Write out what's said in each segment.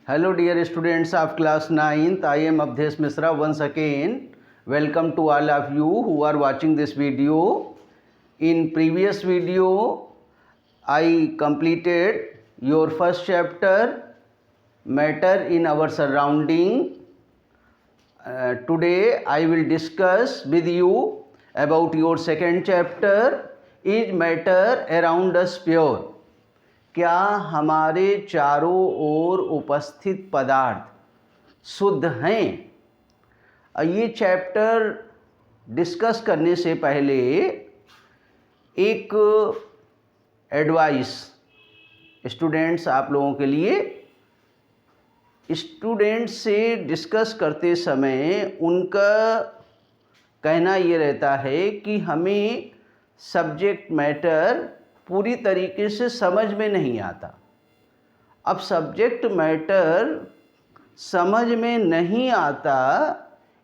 Hello dear students of class 9th, I am Abdesh Misra once again. Welcome to all of you who are watching this video. In previous video, I completed your first chapter, Matter in Our Surrounding. Today I will discuss with you about your second chapter, Is Matter Around Us Pure? क्या हमारे चारों ओर उपस्थित पदार्थ शुद्ध हैं? ये chapter discuss करने से पहले एक एडवाइस स्टूडेंट्स आप लोगों के लिए, स्टूडेंट्स से डिस्कस करते समय उनका कहना ये रहता है कि हमें सब्जेक्ट मैटर पूरी तरीके से समझ में नहीं आता। अब सब्जेक्ट मैटर समझ में नहीं आता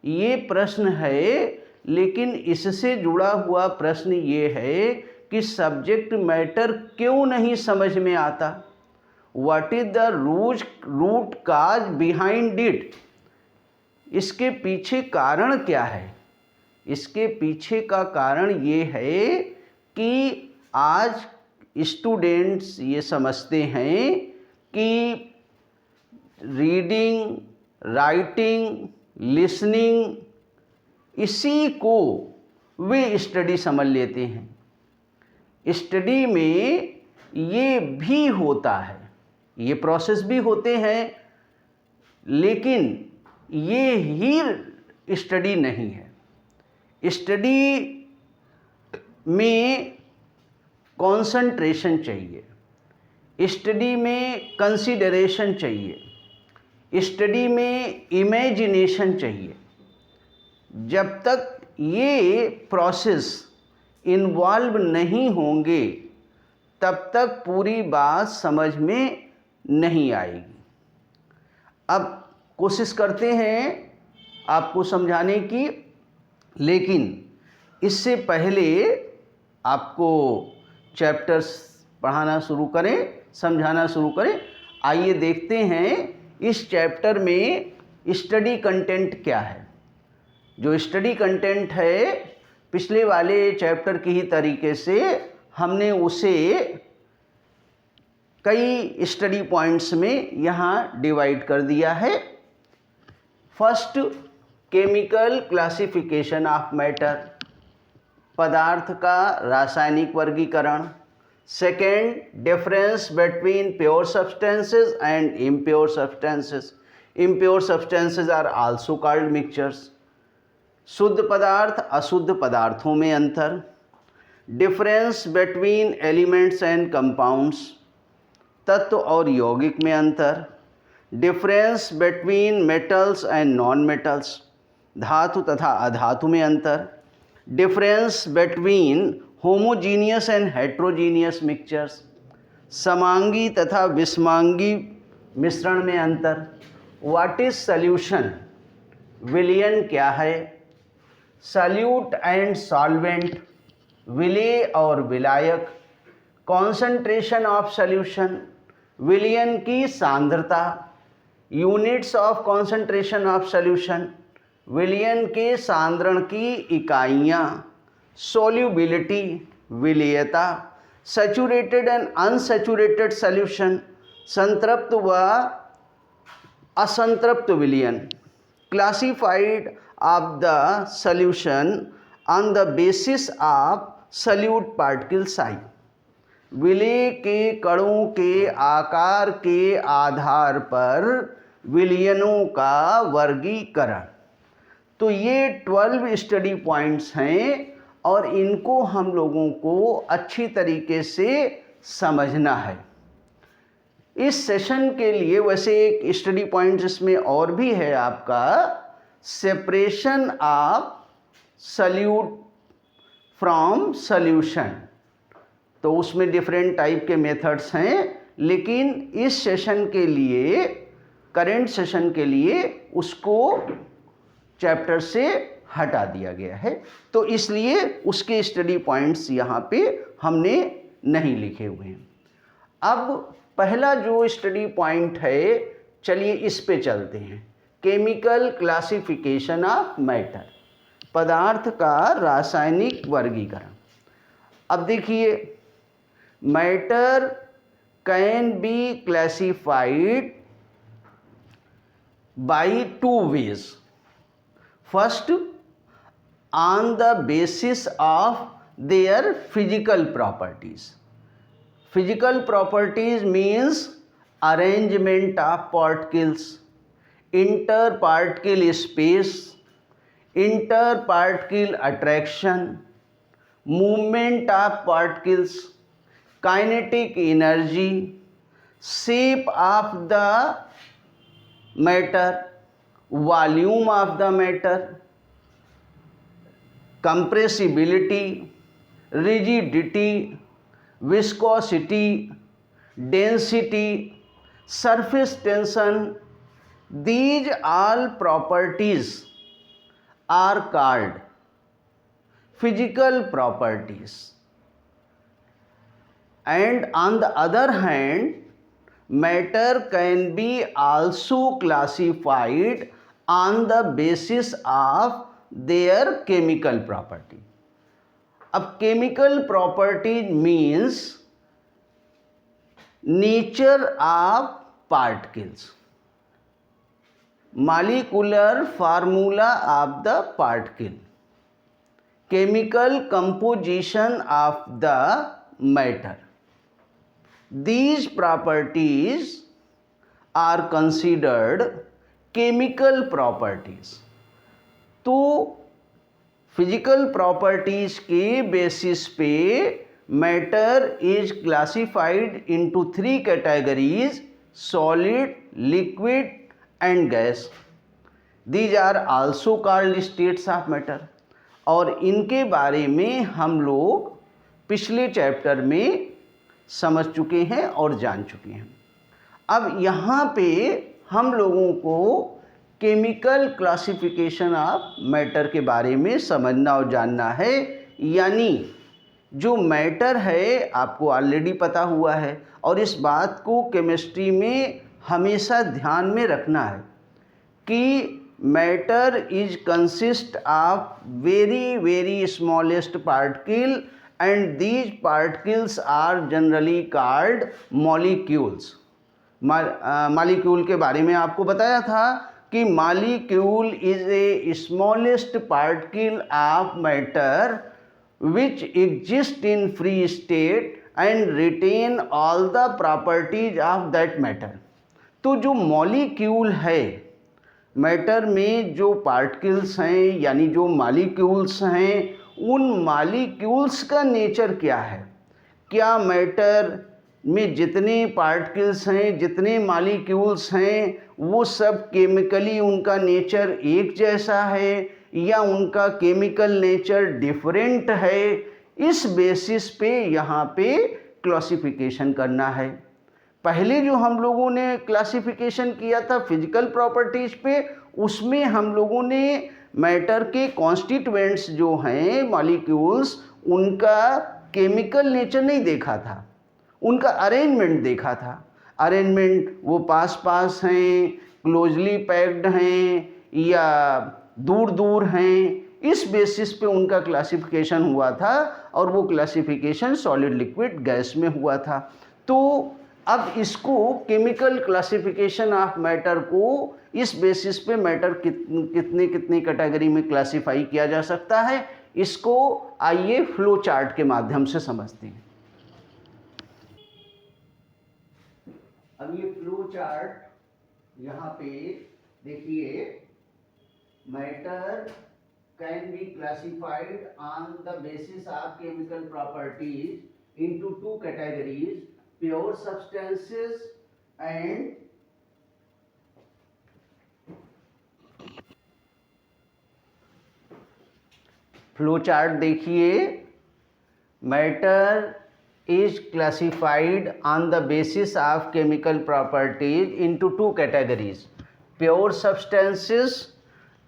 ये प्रश्न है, लेकिन इससे जुड़ा हुआ प्रश्न ये है कि सब्जेक्ट मैटर क्यों नहीं समझ में आता? What is the root cause behind it? इसके पीछे कारण क्या है? इसके पीछे का कारण ये है कि आज स्टूडेंट्स ये समझते हैं कि रीडिंग, राइटिंग, लिसनिंग, इसी को वे स्टडी समझ लेते हैं। स्टडी में ये भी होता है, ये प्रोसेस भी होते हैं, लेकिन ये ही स्टडी नहीं है। स्टडी में कंसंट्रेशन चाहिए, स्टडी में कंसीडरेशन चाहिए, स्टडी में इमेजिनेशन चाहिए। जब तक ये प्रोसेस इन्वॉल्व नहीं होंगे तब तक पूरी बात समझ में नहीं आएगी। अब कोशिश करते हैं आपको समझाने की, लेकिन इससे पहले आपको चैप्टर्स पढ़ाना शुरू करें, समझाना शुरू करें। आइए देखते हैं इस चैप्टर में स्टडी कंटेंट क्या है। जो स्टडी कंटेंट है पिछले वाले चैप्टर की ही तरीके से हमने उसे कई स्टडी पॉइंट्स में यहाँ डिवाइड कर दिया है। First, chemical classification of matter, पदार्थ का रासायनिक वर्गीकरण। Second, difference between pure substances and impure substances. Impure substances are also called mixtures. शुद्ध पदार्थ अशुद्ध पदार्थों में अंतर। Difference between elements and compounds, तत्व और यौगिक में अंतर। Difference between metals and non metals, धातु तथा अधातु में अंतर। Difference between homogeneous and heterogeneous mixtures, समांगी तथा विषमांगी मिश्रण में अंतर। What is solution? विलयन क्या है? सॉल्यूट एंड सॉल्वेंट, विलेय और विलायक। कॉन्सेंट्रेशन ऑफ सॉल्यूशन, विलयन की सांद्रता। Units of concentration of solution, विलयन के सांद्रण की इकाइयाँ। सोल्यूबिलिटी, विलेयता। सैचुरेटेड एंड अनसैचुरेटेड सॉल्यूशन, संतृप्त व असंतृप्त विलयन। Classified of the solution on the basis of solute particle size, विलेय के कणों के आकार के आधार पर विलयनों का वर्गीकरण। तो ये 12 स्टडी पॉइंट्स हैं और इनको हम लोगों को अच्छी तरीके से समझना है। इस सेशन के लिए वैसे एक स्टडी पॉइंट इसमें और भी है आपका, separation of solute from solution. तो उसमें डिफरेंट टाइप के मेथड्स हैं, लेकिन इस सेशन के लिए, करेंट सेशन के लिए उसको चैप्टर से हटा दिया गया है, तो इसलिए उसके स्टडी पॉइंट्स यहाँ पे हमने नहीं लिखे हुए हैं। अब पहला जो स्टडी पॉइंट है चलिए इस पे चलते हैं, केमिकल क्लासिफिकेशन ऑफ मैटर, पदार्थ का रासायनिक वर्गीकरण। अब देखिए, matter can be classified by two ways. First, on the basis of their physical properties. Physical properties means arrangement of particles, interparticle space, interparticle attraction, movement of particles, kinetic energy, shape of the matter, volume of the matter, compressibility, rigidity, viscosity, density, surface tension. These all properties are called physical properties. And on the other hand, matter can be also classified on the basis of their chemical property. अब chemical property means nature of particles, molecular formula of the particle, chemical composition of the matter. These properties are considered chemical properties. तो physical properties के basis पे matter is classified into three categories, solid, liquid and gas. These are also called states of matter. और इनके बारे में हम लोग पिछले चैप्टर में समझ चुके हैं और जान चुके हैं. अब यहाँ पे हम लोगों को केमिकल क्लासिफिकेशन ऑफ मैटर के बारे में समझना और जानना है. यानी जो मैटर है आपको ऑलरेडी पता हुआ है, और इस बात को केमिस्ट्री में हमेशा ध्यान में रखना है कि matter is consist of very very smallest particle and these particles are generally called molecules. Molecule के बारे में आपको बताया था कि molecule is a smallest particle of matter which exist in free state and retain all the properties of that matter. तो जो molecule है, मैटर में जो पार्टिकल्स हैं यानी जो मॉलिक्यूल्स हैं, उन मॉलिक्यूल्स का नेचर क्या है. क्या मैटर में जितने पार्टिकल्स हैं, जितने मॉलिक्यूल्स हैं, वो सब केमिकली उनका नेचर एक जैसा है या उनका केमिकल नेचर डिफरेंट है. इस बेसिस पे यहाँ पे क्लासिफिकेशन करना है. पहले जो हम लोगों ने क्लासिफिकेशन किया था फिजिकल प्रॉपर्टीज पे, उसमें हम लोगों ने मैटर के कॉन्स्टिट्यूएंट्स जो हैं मॉलिक्यूल्स, उनका केमिकल नेचर नहीं देखा था, उनका अरेंजमेंट देखा था. अरेंजमेंट वो पास पास हैं, क्लोजली पैक्ड हैं या दूर दूर हैं. इस बेसिस पे उनका क्लासिफिकेशन हुआ था और वो क्लासिफिकेशन सॉलिड, लिक्विड, गैस में हुआ था. तो अब इसको केमिकल क्लासिफिकेशन ऑफ मैटर को इस बेसिस पे मैटर कितने कितने कैटेगरी में क्लासिफाई किया जा सकता है, इसको आइए फ्लो चार्ट के माध्यम से समझते हैं. अब ये फ्लो चार्ट यहाँ पे देखिए, matter can be classified on the basis of chemical properties into two categories, pure substances and flow chart देखिए. Matter is classified on the basis of chemical properties into two categories, pure substances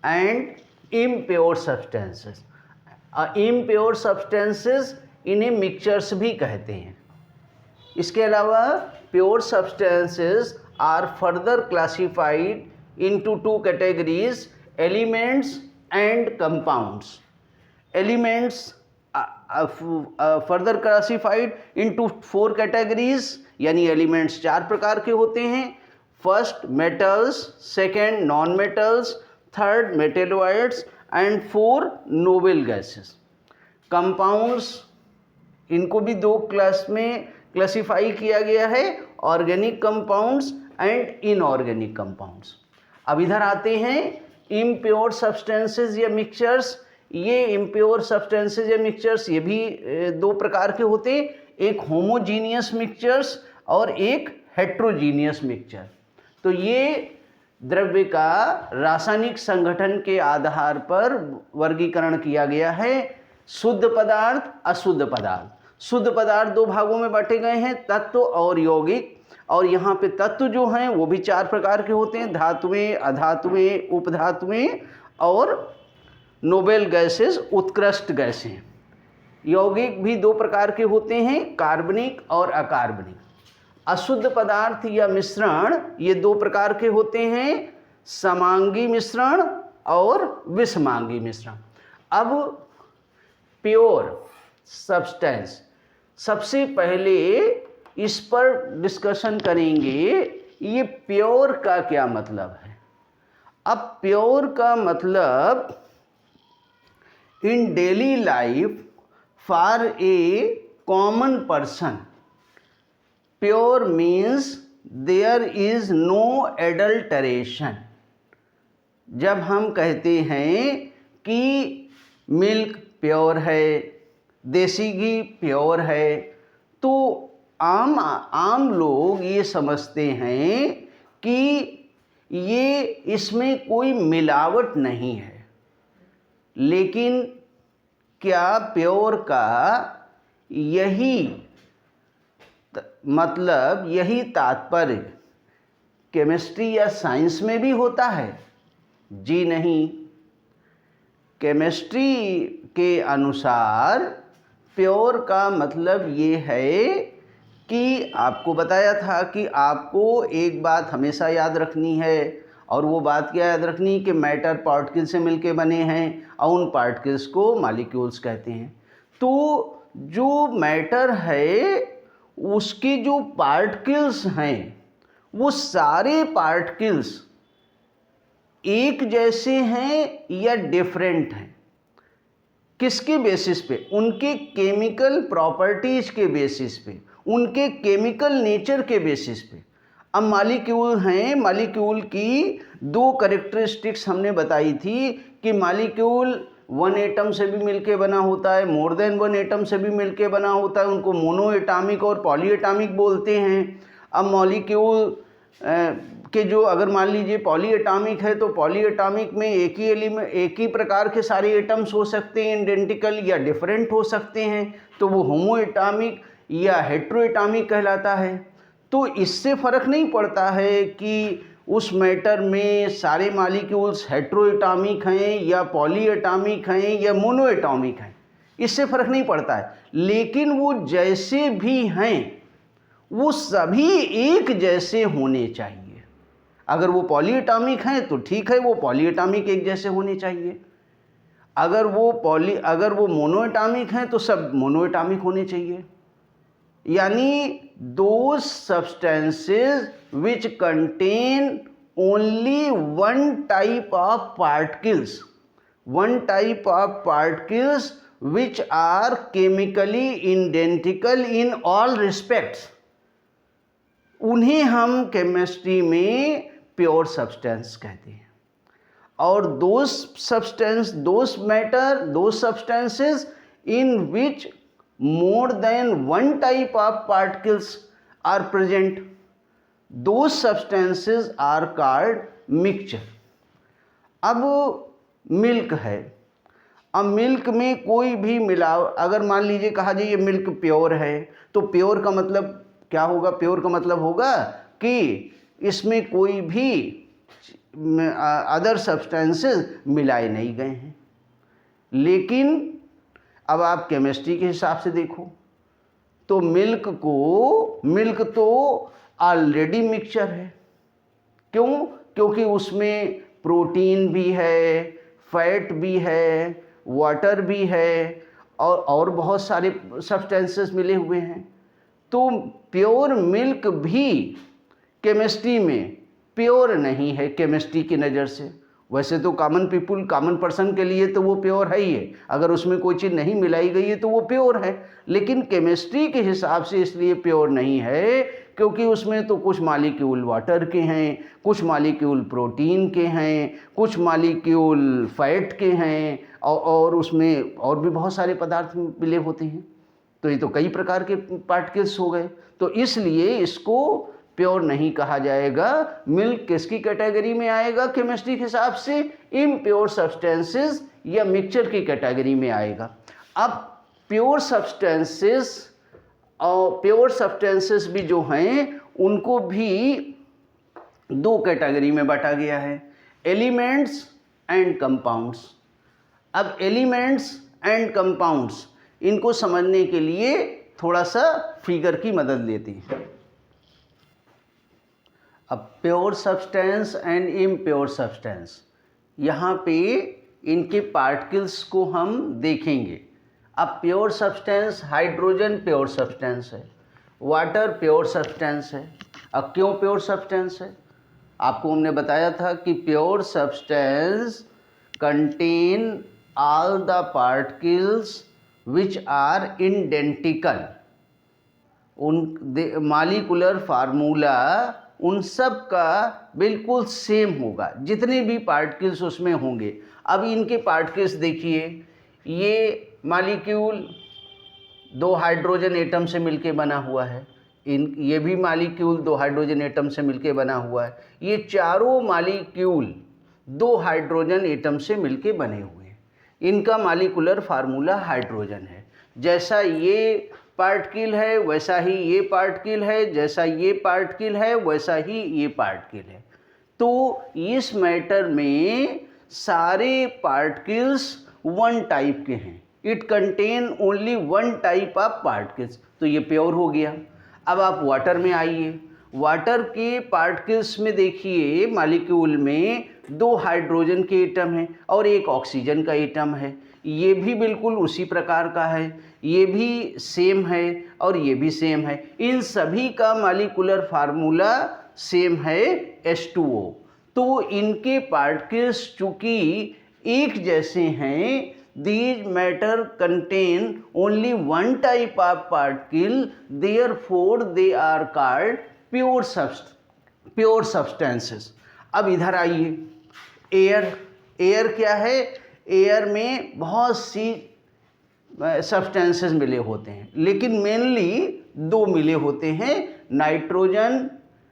and impure substances. Impure substances इन्हें mixtures भी कहते हैं. इसके अलावा pure substances are further classified into two categories, elements and compounds. Elements further classified into four categories, यानी elements चार प्रकार के होते हैं. First metals, second non metals, third metalloids and four noble gases. Compounds, इनको भी दो क्लास में क्लासिफाई किया गया है, organic compounds and inorganic compounds. अब इधर आते हैं इम्प्योर सब्सटेंसेस या मिक्सचर्स. ये इम्प्योर सब्सटेंसेस या मिक्सचर्स ये भी दो प्रकार के होते हैं, एक होमोजीनियस मिक्सचर्स और एक हेट्रोजीनियस मिक्सचर. तो ये द्रव्य का रासायनिक संगठन के आधार पर वर्गीकरण किया गया है. शुद्ध पदार्थ, अशुद्ध पदार्थ. शुद्ध पदार्थ दो भागों में बांटे गए हैं, तत्व और यौगिक. और यहाँ पे तत्व जो हैं वो भी चार प्रकार के होते हैं, धातुएं, अधातुएं, उपधातुएं और नोबेल गैसेस, उत्कृष्ट गैसें. यौगिक भी दो प्रकार के होते हैं, कार्बनिक और अकार्बनिक. अशुद्ध पदार्थ या मिश्रण ये दो प्रकार के होते हैं, समांगी मिश्रण और विषमांगी मिश्रण. अब प्योर सब्सटेंस, सबसे पहले इस पर डिस्कशन करेंगे, ये प्योर का क्या मतलब है. अब प्योर का मतलब in daily life for a common person, pure means there is no adulteration. जब हम कहते हैं कि मिल्क प्योर है, देसी घी प्योर है, तो आम लोग ये समझते हैं कि ये इसमें कोई मिलावट नहीं है. लेकिन क्या प्योर का यही मतलब, यही तात्पर्य केमिस्ट्री या साइंस में भी होता है? जी नहीं. केमिस्ट्री के अनुसार प्योर का मतलब ये है कि आपको बताया था कि आपको एक बात हमेशा याद रखनी है, और वो बात क्या याद रखनी कि मैटर पार्टिकल से मिलके बने हैं और उन पार्टिकल्स को मॉलिक्यूल्स कहते हैं. तो जो मैटर है उसके जो पार्टिकल्स हैं वो सारे पार्टिकल्स एक जैसे हैं या डिफरेंट हैं. किसके बेसिस पे? उनके केमिकल प्रॉपर्टीज के बेसिस पे, उनके केमिकल नेचर के बेसिस पे. अब मॉलिक्यूल हैं, मॉलिक्यूल की दो कैरेक्टरिस्टिक्स हमने बताई थी कि मॉलिक्यूल वन एटम से भी मिलके बना होता है, मोर देन वन एटम से भी मिलके बना होता है, उनको मोनो एटामिक और पॉली एटामिक बोलते हैं. अब मॉलिक्यूल के जो अगर मान लीजिए पॉली एटामिक है तो पॉली एटामिक में एक ही एलिमेंट, एक ही प्रकार के सारे एटम्स हो सकते हैं, आइडेंटिकल या डिफरेंट हो सकते हैं, तो वो होमो एटामिक या हेट्रो एटामिक कहलाता है. तो इससे फ़र्क नहीं पड़ता है कि उस मैटर में सारे मॉलिक्यूल्स हेट्रो एटामिक हैं या पॉली एटामिक हैं या मोनो एटॉमिक हैं, इससे फ़र्क नहीं पड़ता है. लेकिन वो जैसे भी हैं वो सभी एक जैसे होने चाहिए. अगर वो पॉली एटामिक हैं तो ठीक है, वो पॉली एटामिक एक जैसे होने चाहिए. अगर वो मोनो एटामिक हैं तो सब मोनो एटामिक होने चाहिए. यानी those substances which contain only one type of particles which are chemically identical in all respects, उन्हें हम केमिस्ट्री में प्योर सब्सटेंस कहते हैं. और those substances in which more than one type of particles are present, those substances are called mixture. अब milk है, अब milk में कोई भी अगर मान लीजिए कहा जाए ये मिल्क प्योर है, तो प्योर का मतलब क्या होगा? प्योर का मतलब होगा कि इसमें कोई भी अदर सब्सटेंसेस मिलाए नहीं गए हैं. लेकिन अब आप केमिस्ट्री के हिसाब से देखो तो मिल्क तो ऑलरेडी मिक्सचर है. क्यों? क्योंकि उसमें प्रोटीन भी है, फैट भी है, वाटर भी है और बहुत सारे सब्सटेंसेस मिले हुए हैं। तो प्योर मिल्क भी केमिस्ट्री में प्योर नहीं है केमिस्ट्री की नज़र से। वैसे तो कॉमन पर्सन के लिए तो वो प्योर है ही है, अगर उसमें कोई चीज़ नहीं मिलाई गई है तो वो प्योर है, लेकिन केमिस्ट्री के हिसाब से इसलिए प्योर नहीं है क्योंकि उसमें तो कुछ मॉलिक्यूल वाटर के हैं, कुछ मॉलिक्यूल प्रोटीन के हैं, कुछ मॉलिक्यूल फैट के हैं और उसमें और भी बहुत सारे पदार्थ मिले होते हैं। तो ये तो कई प्रकार के पार्टिकल्स हो गए, तो इसलिए इसको प्योर नहीं कहा जाएगा। मिल्क किसकी कैटेगरी में आएगा केमिस्ट्री के हिसाब से? इम्प्योर सब्सटेंसेस या मिक्सचर की कैटेगरी में आएगा। अब प्योर सब्सटेंसेस भी जो हैं उनको भी दो कैटेगरी में बांटा गया है, एलिमेंट्स एंड कंपाउंड्स। अब एलिमेंट्स एंड कंपाउंड्स इनको समझने के लिए थोड़ा सा फिगर की मदद लेते हैं। अब pure substance and impure substance, यहाँ पे इनके पार्टिकल्स को हम देखेंगे। अब pure substance, hydrogen pure substance है, वाटर प्योर सब्सटेंस है। अब क्यों प्योर सब्सटेंस है? आपको हमने बताया था कि pure substance contain all the particles which are identical. उन मॉलिक्यूलर फार्मूला उन सब का बिल्कुल सेम होगा, जितने भी पार्टिकल्स उसमें होंगे। अब इनके पार्टिकल्स देखिए, ये मॉलिक्यूल दो हाइड्रोजन एटम से मिलके बना हुआ है, ये भी मॉलिक्यूल दो हाइड्रोजन एटम से मिलके बना हुआ है। ये चारों मॉलिक्यूल दो हाइड्रोजन एटम से मिलके बने हुए हैं। इनका मॉलिक्यूलर फार्मूला हाइड्रोजन है। जैसा ये पार्टिकल है वैसा ही ये पार्टिकल है, जैसा ये पार्टिकल है वैसा ही ये पार्टिकल है। तो इस मैटर में सारे पार्टिकल्स वन टाइप के हैं। It contain only one type of particles, तो ये प्योर हो गया। अब आप वाटर में आइए, वाटर के पार्टिकल्स में देखिए, मॉलिक्यूल में दो हाइड्रोजन के एटम हैं और एक ऑक्सीजन का एटम है। ये भी बिल्कुल उसी प्रकार का है, ये भी सेम है और ये भी सेम है। इन सभी का मॉलिक्यूलर फार्मूला सेम है H2O। तो इनके पार्टिकल्स चूँकि एक जैसे हैं, these matter contain only one type of particle, therefore they are called pure substances। अब इधर आइए, एयर क्या है? एयर में बहुत सी सब्सटेंसेस मिले होते हैं, लेकिन मेनली दो मिले होते हैं, नाइट्रोजन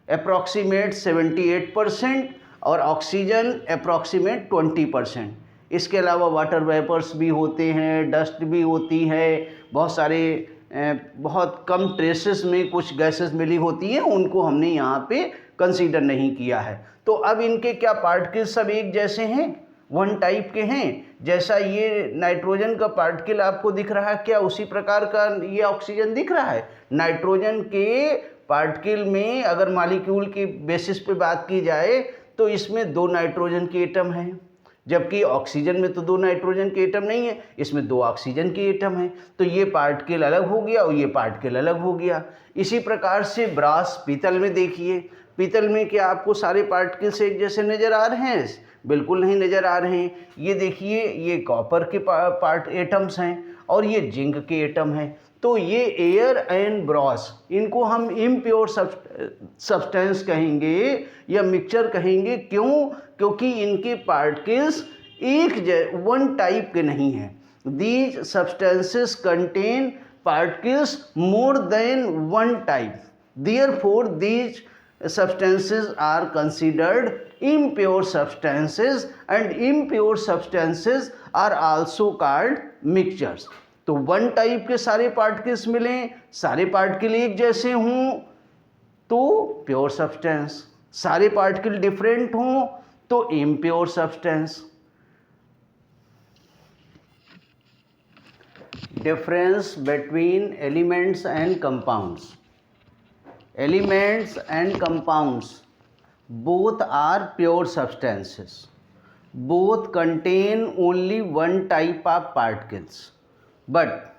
अप्रॉक्सीमेट 78% और ऑक्सीजन अप्रॉक्सीमेट 20%। इसके अलावा वाटर वेपर्स भी होते हैं, डस्ट भी होती है, बहुत सारे बहुत कम ट्रेसेस में कुछ गैसेस मिली होती हैं, उनको हमने यहाँ पे कंसीडर नहीं किया है। तो अब इनके क्या पार्टिकल्स सब एक जैसे हैं, वन टाइप के हैं। जैसा ये नाइट्रोजन का पार्टिकल आपको दिख रहा है, क्या उसी प्रकार का ये ऑक्सीजन दिख रहा है? नाइट्रोजन के पार्टिकल में अगर मॉलिक्यूल की बेसिस पे बात की जाए तो इसमें दो नाइट्रोजन के एटम हैं, जबकि ऑक्सीजन में तो दो नाइट्रोजन के एटम नहीं है, इसमें दो ऑक्सीजन के एटम हैं। तो ये पार्टिकल अलग हो गया और ये पार्टिकल अलग हो गया। इसी प्रकार से ब्रास, पीतल में देखिए, पीतल में क्या आपको सारे पार्टिकल्स एक जैसे नज़र आ रहे हैं? बिल्कुल नहीं नज़र आ रहे हैं। ये देखिए, ये कॉपर के पार्ट एटम्स हैं और ये जिंक के एटम हैं। तो ये एयर एंड ब्रॉस, इनको हम इम्प्योर सब्सटेंस कहेंगे या मिक्सचर कहेंगे। क्यों? क्योंकि इनके पार्टिकल्स वन टाइप के नहीं हैं। These substances contain particles more than one type, therefore these substances are considered impure substances and impure substances are also called mixtures। तो वन टाइप के सारे पार्टिकल्स मिलें, सारे पार्टिकल एक जैसे हों तो प्योर सब्सटेंस, सारे पार्टिकल डिफरेंट हों तो impure substance. Difference between elements and compounds. Elements and compounds, both are pure substances, both contain only one type of particles, but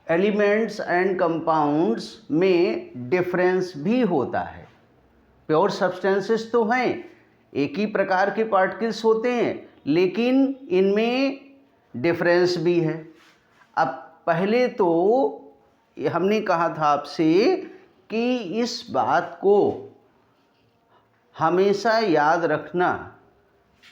elements and compounds में डिफरेंस भी होता है। प्योर सब्सटेंसेस तो हैं, एक ही प्रकार के पार्टिकल्स होते हैं, लेकिन इनमें डिफरेंस भी है। अब पहले तो हमने कहा था आपसे कि इस बात को हमेशा याद रखना,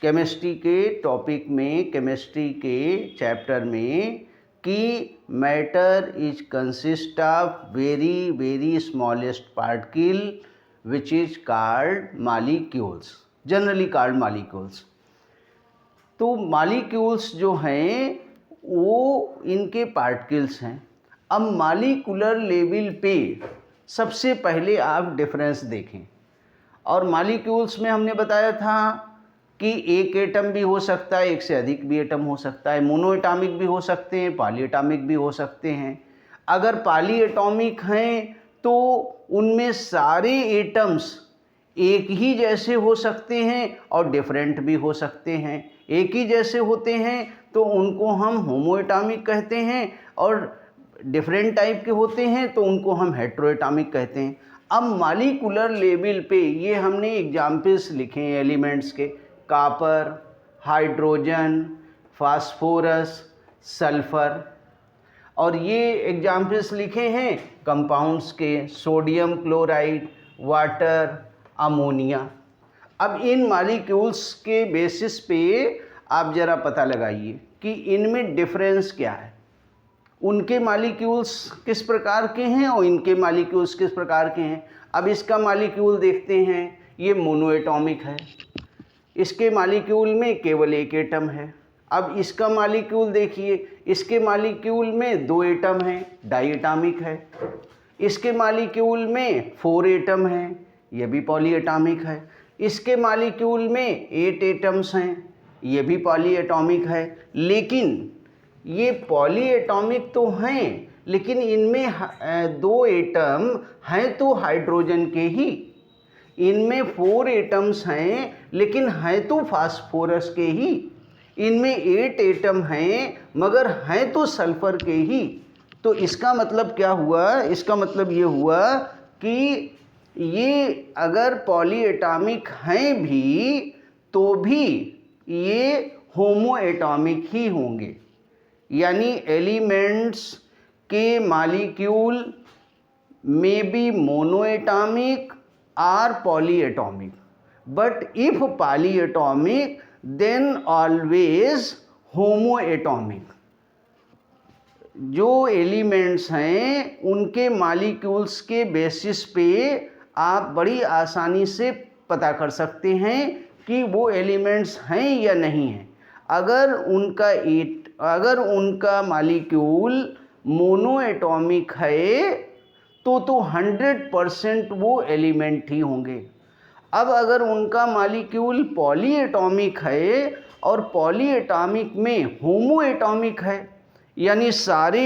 केमिस्ट्री के टॉपिक में, केमिस्ट्री के चैप्टर में, कि matter is consist of very very smallest particle which is called molecules, generally called molecules. तो मॉलिक्यूल्स जो हैं वो इनके पार्टिकल्स हैं। अब मॉलिक्यूलर लेवल पे सबसे पहले आप डिफरेंस देखें, और मॉलिक्यूल्स में हमने बताया था कि एक एटम भी हो सकता है, एक से अधिक भी एटम हो सकता है, मोनो एटॉमिक भी हो सकते हैं, पॉली एटॉमिक भी हो सकते हैं। अगर पॉली एटॉमिक हैं तो उनमें सारे एटम्स एक ही जैसे हो सकते हैं और डिफरेंट भी हो सकते हैं। एक ही जैसे होते हैं तो उनको हम होमो एटॉमिक कहते हैं, और डिफरेंट टाइप के होते हैं तो उनको हम हेटेरो एटॉमिक कहते हैं। अब मॉलिक्यूलर लेवल पे ये हमने एग्जाम्पल्स लिखे हैं एलिमेंट्स के, कॉपर, हाइड्रोजन, फास्फोरस, सल्फर, और ये एग्जाम्पल्स लिखे हैं कंपाउंड्स के, सोडियम क्लोराइड, वाटर, अमोनिया। अब इन मॉलिक्यूल्स के बेसिस पे आप ज़रा पता लगाइए कि इनमें डिफरेंस क्या है। उनके मॉलिक्यूल्स किस प्रकार के हैं और इनके मॉलिक्यूल्स किस प्रकार के हैं। अब इसका मॉलिक्यूल देखते हैं, ये मोनो एटॉमिक है, इसके मॉलिक्यूल में केवल एक एटम है। अब इसका मॉलिक्यूल देखिए, इसके मॉलिक्यूल में 2 एटम हैं, डाई एटॉमिक है। इसके मॉलिक्यूल में 4 एटम हैं, ये भी पॉली एटॉमिक है। इसके मॉलिक्यूल में 8 एटम्स हैं, ये भी पॉली एटॉमिक है। लेकिन ये पॉली एटॉमिक तो हैं, लेकिन इनमें 2 एटम हैं तो हाइड्रोजन के ही, इनमें 4 एटम्स हैं लेकिन हैं तो फास्फोरस के ही, इनमें 8 एटम हैं मगर हैं तो सल्फर के ही। तो इसका मतलब क्या हुआ, इसका मतलब ये हुआ कि ये अगर पॉली एटॉमिक हैं भी तो भी ये होमो एटॉमिक ही होंगे, यानी एलिमेंट्स के मॉलिक्यूल में be monoatomic or polyatomic, but if polyatomic then always homoatomic. जो एलिमेंट्स हैं उनके मॉलिक्यूल्स के बेसिस पे आप बड़ी आसानी से पता कर सकते हैं कि वो एलिमेंट्स हैं या नहीं हैं। अगर उनका मॉलिक्यूल मोनो एटॉमिक है तो 100% वो एलिमेंट ही होंगे। अब अगर उनका मॉलिक्यूल पॉली एटॉमिक है और पॉली एटॉमिक में होमो एटॉमिक है, यानी सारे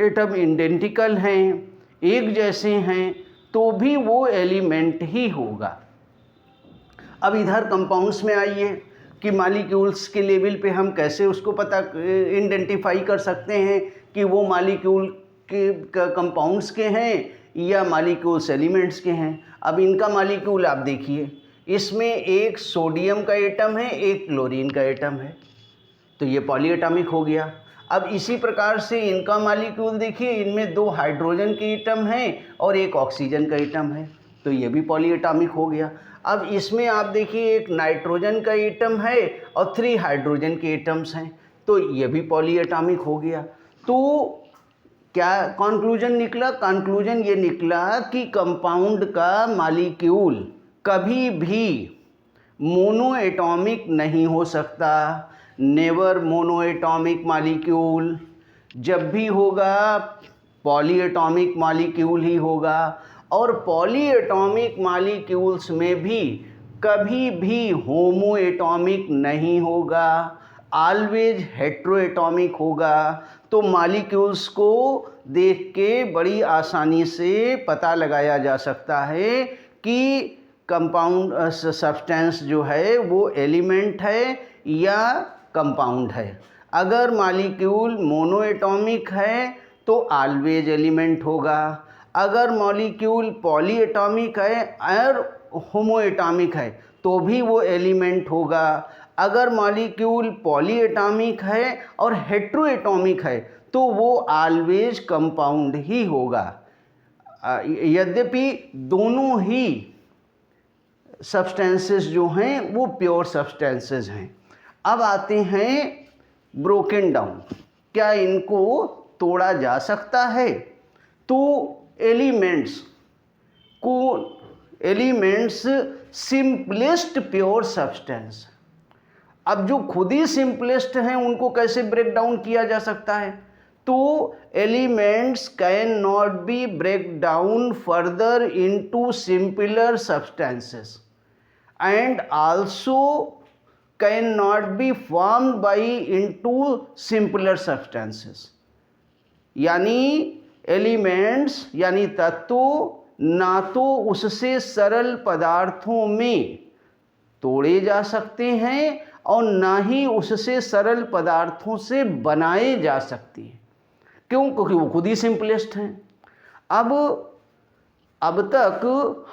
एटम आइडेंटिकल हैं, एक जैसे हैं, तो भी वो एलिमेंट ही होगा। अब इधर कंपाउंड्स में आइए कि मॉलिक्यूल्स के लेवल पे हम कैसे उसको पता आइडेंटिफाई कर सकते हैं कि वो मॉलिक्यूल के कंपाउंड्स के हैं या मॉलिक्यूल्स एलिमेंट्स के हैं। अब इनका मॉलिक्यूल आप देखिए, इसमें एक सोडियम का एटम है, एक क्लोरीन का एटम है, तो ये पॉली एटॉमिक हो गया। अब इसी प्रकार से इनका मॉलिक्यूल देखिए, इनमें 2 हाइड्रोजन के एटम हैं और एक ऑक्सीजन का एटम है, तो ये भी पॉली एटॉमिक हो गया। अब इसमें आप देखिए एक नाइट्रोजन का एटम है और 3 हाइड्रोजन के एटम्स हैं, तो ये भी पॉली एटॉमिक हो गया। तो क्या कंक्लूजन निकला? कंक्लूजन ये निकला कि कंपाउंड का मॉलिक्यूल कभी भी मोनो एटॉमिक नहीं हो सकता, नेवर मोनो एटॉमिक मॉलिक्यूल। जब भी होगा पॉली एटॉमिक मॉलिक्यूल ही होगा, और पॉली एटॉमिक मॉलिक्यूल्स में भी कभी भी होमो एटॉमिक नहीं होगा, ऑलवेज हेटेरो एटॉमिक होगा। तो मॉलिक्यूल्स को देख के बड़ी आसानी से पता लगाया जा सकता है कि कंपाउंड सब्सटेंस जो है वो एलिमेंट है या कंपाउंड है। अगर मॉलिक्यूल मोनोएटॉमिक है तो ऑलवेज एलिमेंट होगा, अगर मॉलिक्यूल पॉलीएटॉमिक है और होमोएटॉमिक है तो भी वो एलिमेंट होगा, अगर मॉलिक्यूल पॉलीएटॉमिक है और हेट्रोएटॉमिक है तो वो ऑलवेज कंपाउंड ही होगा। यद्यपि दोनों ही सब्सटेंसेस जो हैं वो प्योर सब्सटेंसेस हैं। अब आते हैं ब्रोकन डाउन, क्या इनको तोड़ा जा सकता है? तो एलिमेंट्स सिंपलेस्ट प्योर सब्सटेंस, अब जो खुद ही सिंपलेस्ट हैं उनको कैसे ब्रेक डाउन किया जा सकता है? तो elements can not be break down further into simpler substances and also can not be formed by into simpler substances. यानी एलिमेंट्स यानी तत्व ना तो उससे सरल पदार्थों में तोड़े जा सकते हैं और ना ही उससे सरल पदार्थों से बनाए जा सकते हैं। क्यों? क्योंकि वो खुद ही सिंपलेस्ट हैं। अब तक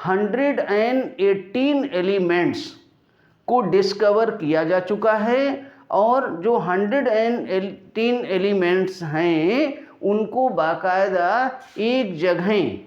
118 एलिमेंट्स को डिस्कवर किया जा चुका है और जो 118 एलिमेंट्स हैं उनको बाकायदा एक जगह,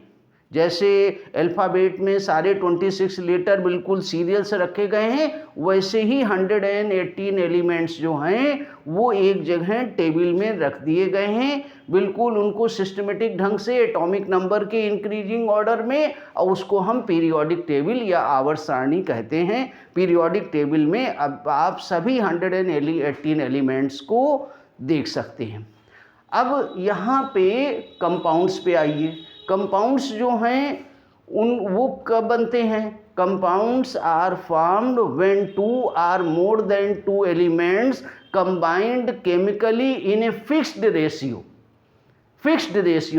जैसे अल्फ़ाबेट में सारे 26 लेटर बिल्कुल सीरियल से रखे गए हैं, वैसे ही 118 एलिमेंट्स जो हैं वो एक जगह टेबल में रख दिए गए हैं, बिल्कुल उनको सिस्टमेटिक ढंग से एटॉमिक नंबर के इंक्रीजिंग ऑर्डर में, और उसको हम पीरियोडिक टेबल या आवर्त सारणी कहते हैं। पीरियोडिक टेबल में अब आप सभी 118 एलिमेंट्स को देख सकते हैं। अब यहाँ पे कंपाउंड्स पे आइए। कंपाउंड्स जो हैं वो कब बनते हैं? Compounds are formed when two or more than two elements combined chemically in a fixed ratio.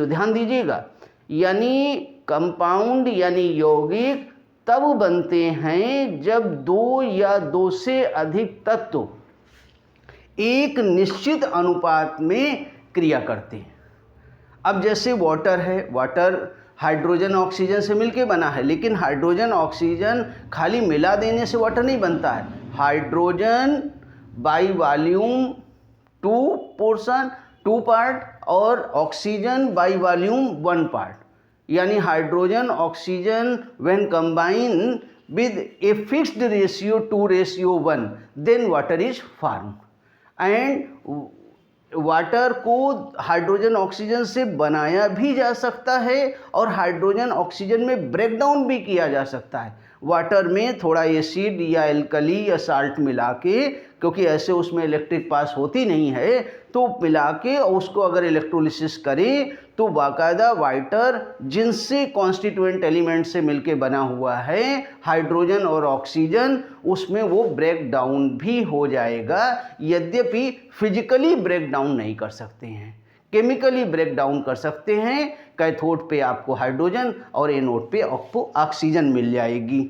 ध्यान दीजिएगा, यानी कंपाउंड यानी यौगिक तब बनते हैं जब दो या दो से अधिक तत्व एक निश्चित अनुपात में क्रिया करते हैं। अब जैसे वाटर है, वाटर हाइड्रोजन ऑक्सीजन से मिलके बना है, लेकिन हाइड्रोजन ऑक्सीजन खाली मिला देने से वाटर नहीं बनता है। हाइड्रोजन बाई वॉल्यूम 2 पार्ट और ऑक्सीजन बाई वॉल्यूम 1 पार्ट, यानी hydrogen oxygen when combine with a fixed ratio 2:1 then water is form. And water को हाइड्रोजन ऑक्सीजन से बनाया भी जा सकता है और हाइड्रोजन ऑक्सीजन में ब्रेक डाउन भी किया जा सकता है। वाटर में थोड़ा एसिड या एल्कली या साल्ट मिला के, क्योंकि ऐसे उसमें इलेक्ट्रिक पास होती नहीं है, तो मिला के और उसको अगर इलेक्ट्रोलिसिस करें तो बाकायदा वाटर जिनसे कॉन्स्टिट्यूएंट एलिमेंट से मिलके बना हुआ है हाइड्रोजन और ऑक्सीजन, उसमें वो ब्रेक डाउन भी हो जाएगा। यद्यपि फिजिकली ब्रेक डाउन नहीं कर सकते हैं, केमिकली ब्रेक डाउन कर सकते हैं। कैथोड पे आपको हाइड्रोजन और एनोड पे आपको ऑक्सीजन मिल जाएगी।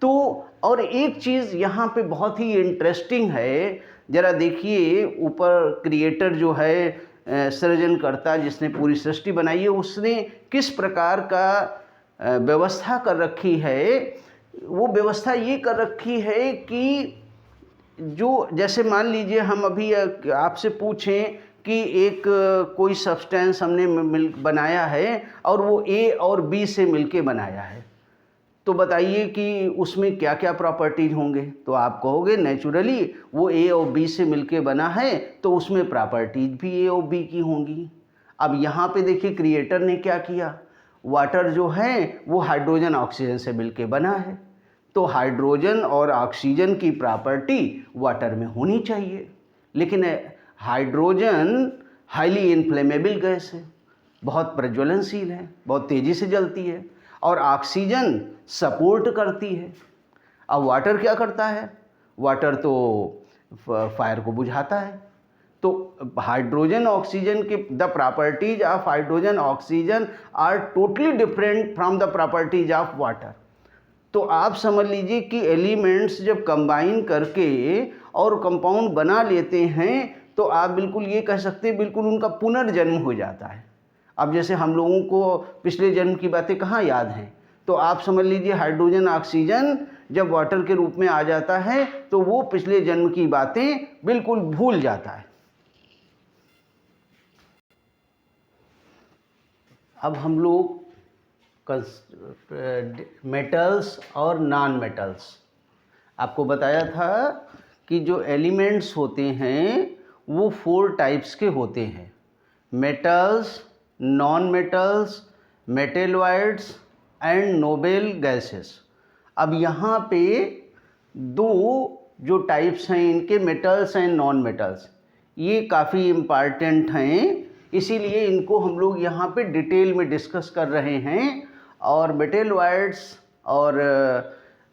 तो और एक चीज़ यहाँ पे बहुत ही इंटरेस्टिंग है, ज़रा देखिए ऊपर क्रिएटर जो है सृजनकर्ता जिसने पूरी सृष्टि बनाई है, उसने किस प्रकार का व्यवस्था कर रखी है। वो व्यवस्था ये कर रखी है कि जो जैसे मान लीजिए हम अभी आपसे पूछें कि एक कोई सब्सटेंस हमने बनाया है और वो ए और बी से मिलके बनाया है, तो बताइए कि उसमें क्या क्या प्रॉपर्टीज होंगे? तो आप कहोगे नेचुरली वो ए और बी से मिलके बना है तो उसमें प्रॉपर्टीज भी ए और बी की होंगी। अब यहाँ पे देखिए क्रिएटर ने क्या किया, वाटर जो है वो हाइड्रोजन ऑक्सीजन से मिलके बना है, तो हाइड्रोजन और ऑक्सीजन की प्रॉपर्टी वाटर में होनी चाहिए। लेकिन हाइड्रोजन हाईली इन्फ्लेमेबल गैस है, बहुत प्रज्वलनशील है, बहुत तेज़ी से जलती है, और ऑक्सीजन सपोर्ट करती है। अब वाटर क्या करता है? वाटर तो फायर को बुझाता है। तो हाइड्रोजन ऑक्सीजन के the properties of hydrogen oxygen are totally different from the properties of water. तो आप समझ लीजिए कि एलिमेंट्स जब कंबाइन करके और कंपाउंड बना लेते हैं तो आप बिल्कुल ये कह सकते हैं बिल्कुल उनका पुनर्जन्म हो जाता है। अब जैसे हम लोगों को पिछले जन्म की बातें कहाँ याद हैं, तो आप समझ लीजिए हाइड्रोजन ऑक्सीजन जब वाटर के रूप में आ जाता है तो वो पिछले जन्म की बातें बिल्कुल भूल जाता है। अब हम लोग मेटल्स और नॉन मेटल्स, आपको बताया था कि जो एलिमेंट्स होते हैं वो 4 टाइप्स के होते हैं, metals, non metals, metalloids and noble gases. अब यहाँ पे 2 जो टाइप्स हैं इनके, मेटल्स एंड नॉन मेटल्स, ये काफ़ी इम्पॉर्टेंट हैं, इसीलिए इनको हम लोग यहाँ पे डिटेल में डिस्कस कर रहे हैं। और मेटेलॉइड्स और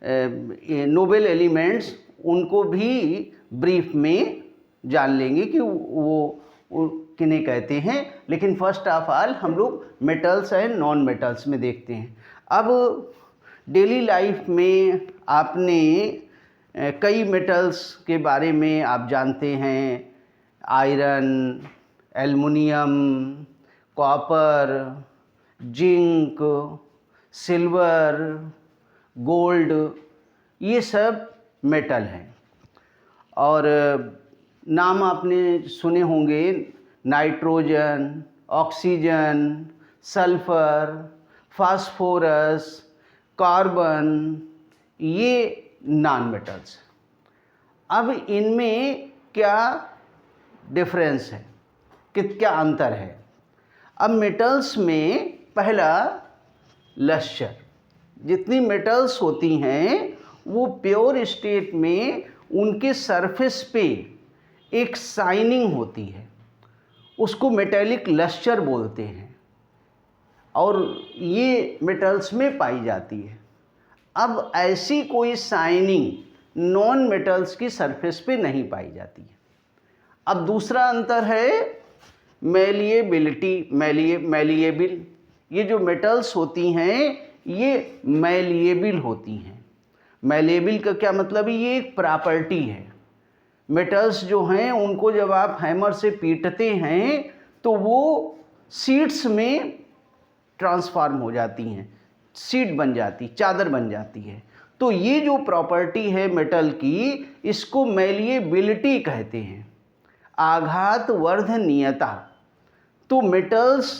नोबल एलिमेंट्स उनको भी ब्रीफ में जान लेंगे कि वो किन्हें कहते हैं, लेकिन फर्स्ट ऑफ ऑल हम लोग मेटल्स एंड नॉन मेटल्स में देखते हैं। अब डेली लाइफ में आपने कई मेटल्स के बारे में आप जानते हैं, iron, aluminium, copper, zinc, silver, gold, ये सब मेटल हैं। और नाम आपने सुने होंगे, nitrogen, oxygen, sulphur, phosphorus, carbon, ये नॉन मेटल्स। अब इनमें क्या डिफरेंस है, क्या अंतर है? अब मेटल्स में पहला लश्चर, जितनी मेटल्स होती हैं वो प्योर स्टेट में उनके सरफेस पे एक शाइनिंग होती है, उसको मेटेलिक लश्चर बोलते हैं, और ये मेटल्स में पाई जाती है। अब ऐसी कोई शाइनिंग नॉन मेटल्स की सरफेस पे नहीं पाई जाती है। अब दूसरा अंतर है मैलिएबिलिटी, मैलिएबल। ये जो मेटल्स होती हैं ये मैलिएबल होती हैं। मैलिएबल का क्या मतलब है? ये एक प्रॉपर्टी है। मेटल्स जो हैं उनको जब आप हैमर से पीटते हैं तो वो शीट्स में ट्रांसफॉर्म हो जाती हैं, शीट बन जाती, चादर बन जाती है। तो ये जो प्रॉपर्टी है मेटल की, इसको मैलिएबिलिटी कहते हैं, आघात वर्धनीयता। तो मेटल्स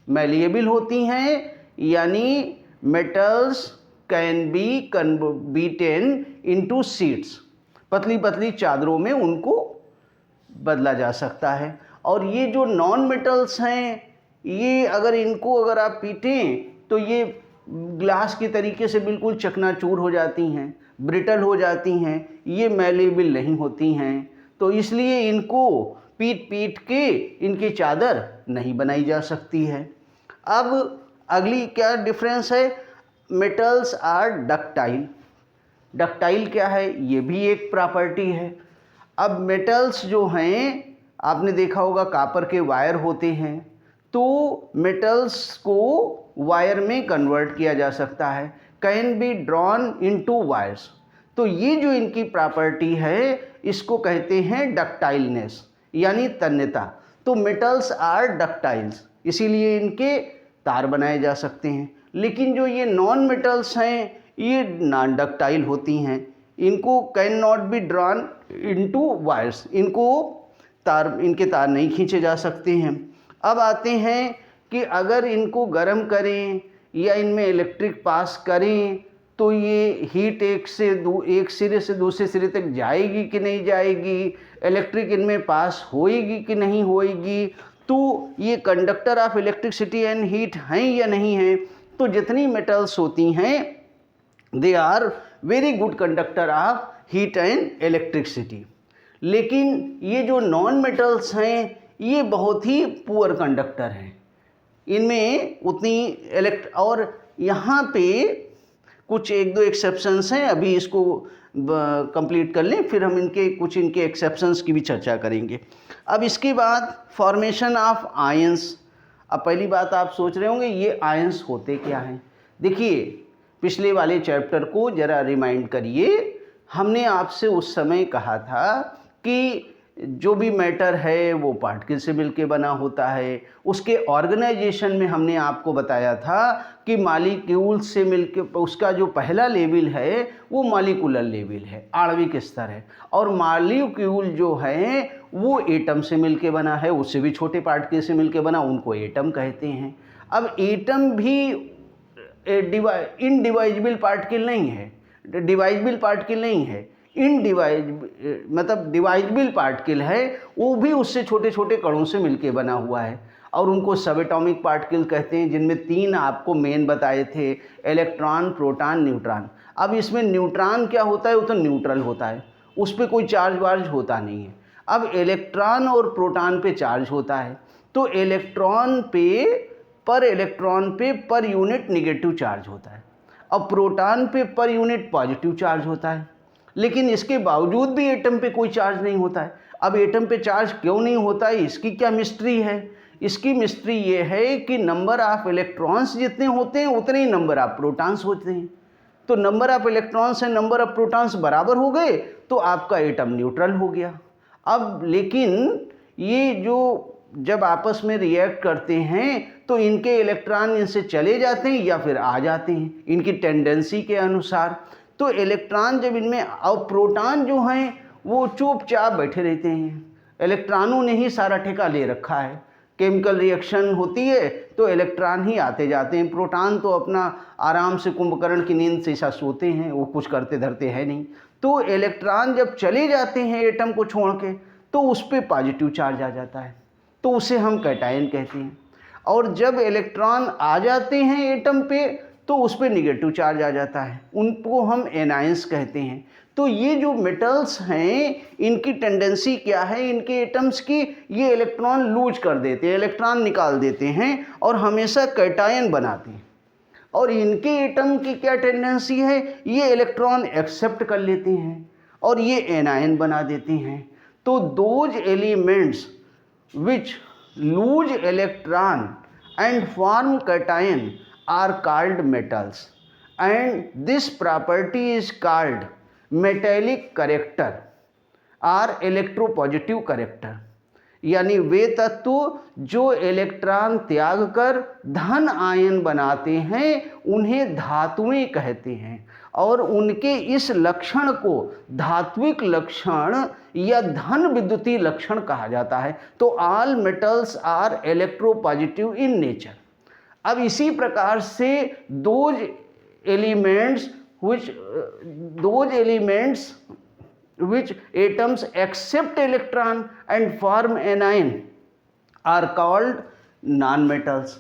मैलिएबल होती हैं, यानी metals can be beaten into sheets, पतली पतली चादरों में उनको बदला जा सकता है। और ये जो नॉन मेटल्स हैं, ये अगर आप पीटें तो ये ग्लास के तरीके से बिल्कुल चकनाचूर हो जाती हैं, ब्रिटल हो जाती हैं, ये मैलिएबल नहीं होती हैं। तो इसलिए इनको पीट पीट के इनकी चादर नहीं बनाई जा सकती है। अब अगली क्या डिफरेंस है? Metals are ductile. डक्टाइल क्या है? ये भी एक प्रॉपर्टी है। अब मेटल्स जो हैं, आपने देखा होगा कॉपर के वायर होते हैं, तो मेटल्स को वायर में कन्वर्ट किया जा सकता है, can be drawn into wires. तो ये जो इनकी प्रॉपर्टी है इसको कहते हैं डक्टाइलनेस, यानी तन्यता। तो मेटल्स आर डक्टाइल्स, इसीलिए इनके तार बनाए जा सकते हैं। लेकिन जो ये नॉन मेटल्स हैं ये नॉन डक्टाइल होती हैं, इनको can not be drawn into wires, इनके तार नहीं खींचे जा सकते हैं। अब आते हैं कि अगर इनको गर्म करें या इनमें इलेक्ट्रिक पास करें तो ये हीट एक सिरे से दूसरे सिरे तक जाएगी कि नहीं जाएगी, इलेक्ट्रिक इनमें पास होएगी कि नहीं होएगी, तो ये conductor of electricity and heat हैं या नहीं हैं। तो जितनी मेटल्स होती हैं they are very good conductor of heat and electricity. लेकिन ये जो नॉन मेटल्स हैं ये बहुत ही पुअर कंडक्टर हैं, इनमें उतनी और यहाँ पे कुछ 1-2 एक्सेप्शंस हैं, अभी इसको कंप्लीट कर लें फिर हम इनके एक्सेप्शंस की भी चर्चा करेंगे। अब इसके बाद फॉर्मेशन ऑफ आयंस। अब पहली बात आप सोच रहे होंगे ये आयंस होते क्या हैं। देखिए पिछले वाले चैप्टर को जरा रिमाइंड करिए। हमने आपसे उस समय कहा था कि जो भी मैटर है वो पार्टिकल से मिलके बना होता है। उसके ऑर्गेनाइजेशन में हमने आपको बताया था कि मॉलिक्यूल से मिलके उसका जो पहला लेवल है वो मॉलिक्यूलर लेवल है, आणविक स्तर है, और मॉलिक्यूल जो है वो एटम से मिलके बना है, उससे भी छोटे पार्टिकल से मिलके बना, उनको एटम कहते हैं। अब एटम भी इनडिवाइजिबल पार्टिकल नहीं है, डिवाइजिबल पार्टिकल नहीं है, मतलब डिवाइजिबल पार्टिकल है, वो भी उससे छोटे छोटे कणों से मिलके बना हुआ है, और उनको सब एटॉमिक पार्टिकल कहते हैं, जिनमें 3 आपको मेन बताए थे, इलेक्ट्रॉन, प्रोटॉन, न्यूट्रॉन। अब इसमें न्यूट्रॉन क्या होता है, वो तो न्यूट्रल होता है, उस पर कोई चार्ज वार्ज होता नहीं है। अब इलेक्ट्रॉन और प्रोटॉन पे चार्ज होता है, तो इलेक्ट्रॉन पे पर यूनिट निगेटिव चार्ज होता है, अब प्रोटॉन पे पर यूनिट पॉजिटिव चार्ज होता है। लेकिन इसके बावजूद भी एटम पे कोई चार्ज नहीं होता है। अब एटम पे चार्ज क्यों नहीं होता है, इसकी क्या मिस्ट्री है? इसकी मिस्ट्री ये है कि नंबर ऑफ इलेक्ट्रॉन्स जितने होते हैं उतने ही नंबर ऑफ प्रोटॉन्स होते हैं। तो number of electrons and number of protons बराबर हो गए तो आपका एटम न्यूट्रल हो गया। अब लेकिन ये जो जब आपस में रिएक्ट करते हैं तो इनके इलेक्ट्रॉन इनसे चले जाते हैं या फिर आ जाते हैं इनकी टेंडेंसी के अनुसार। तो इलेक्ट्रॉन जब इनमें, और प्रोटॉन जो हैं वो चुपचाप बैठे रहते हैं, इलेक्ट्रॉनों ने ही सारा ठेका ले रखा है। केमिकल रिएक्शन होती है तो इलेक्ट्रॉन ही आते जाते हैं, प्रोटॉन तो अपना आराम से कुंभकर्ण की नींद से ऐसा सोते हैं, वो कुछ करते धरते हैं नहीं। तो इलेक्ट्रॉन जब चले जाते हैं एटम को छोड़ के तो उस पर पॉजिटिव चार्ज आ जाता है, तो उसे हम कैटायन कहते हैं। और जब इलेक्ट्रॉन आ जाते हैं एटम पे तो उस पर निगेटिव चार्ज आ जाता है, उनको हम एनायंस कहते हैं। तो ये जो मेटल्स हैं इनकी टेंडेंसी क्या है, इनके एटम्स की, ये इलेक्ट्रॉन लूज कर देते हैं, इलेक्ट्रॉन निकाल देते हैं और हमेशा कैटायन बनाते हैं। और इनके एटम की क्या टेंडेंसी है, ये इलेक्ट्रॉन एक्सेप्ट कर लेते हैं और ये एनायन बना देते हैं। तो those elements which lose electron and form cation are called metals, and this property is called metallic character or electropositive character। यानी वे तत्व जो इलेक्ट्रॉन त्याग कर धन आयन बनाते हैं उन्हें धातुएं कहते हैं, और उनके इस लक्षण को धात्विक लक्षण या धन विद्युतीय लक्षण कहा जाता है। तो all metals are electropositive in nature. अब इसी प्रकार से those elements which atoms accept electron and form anion are called non-metals,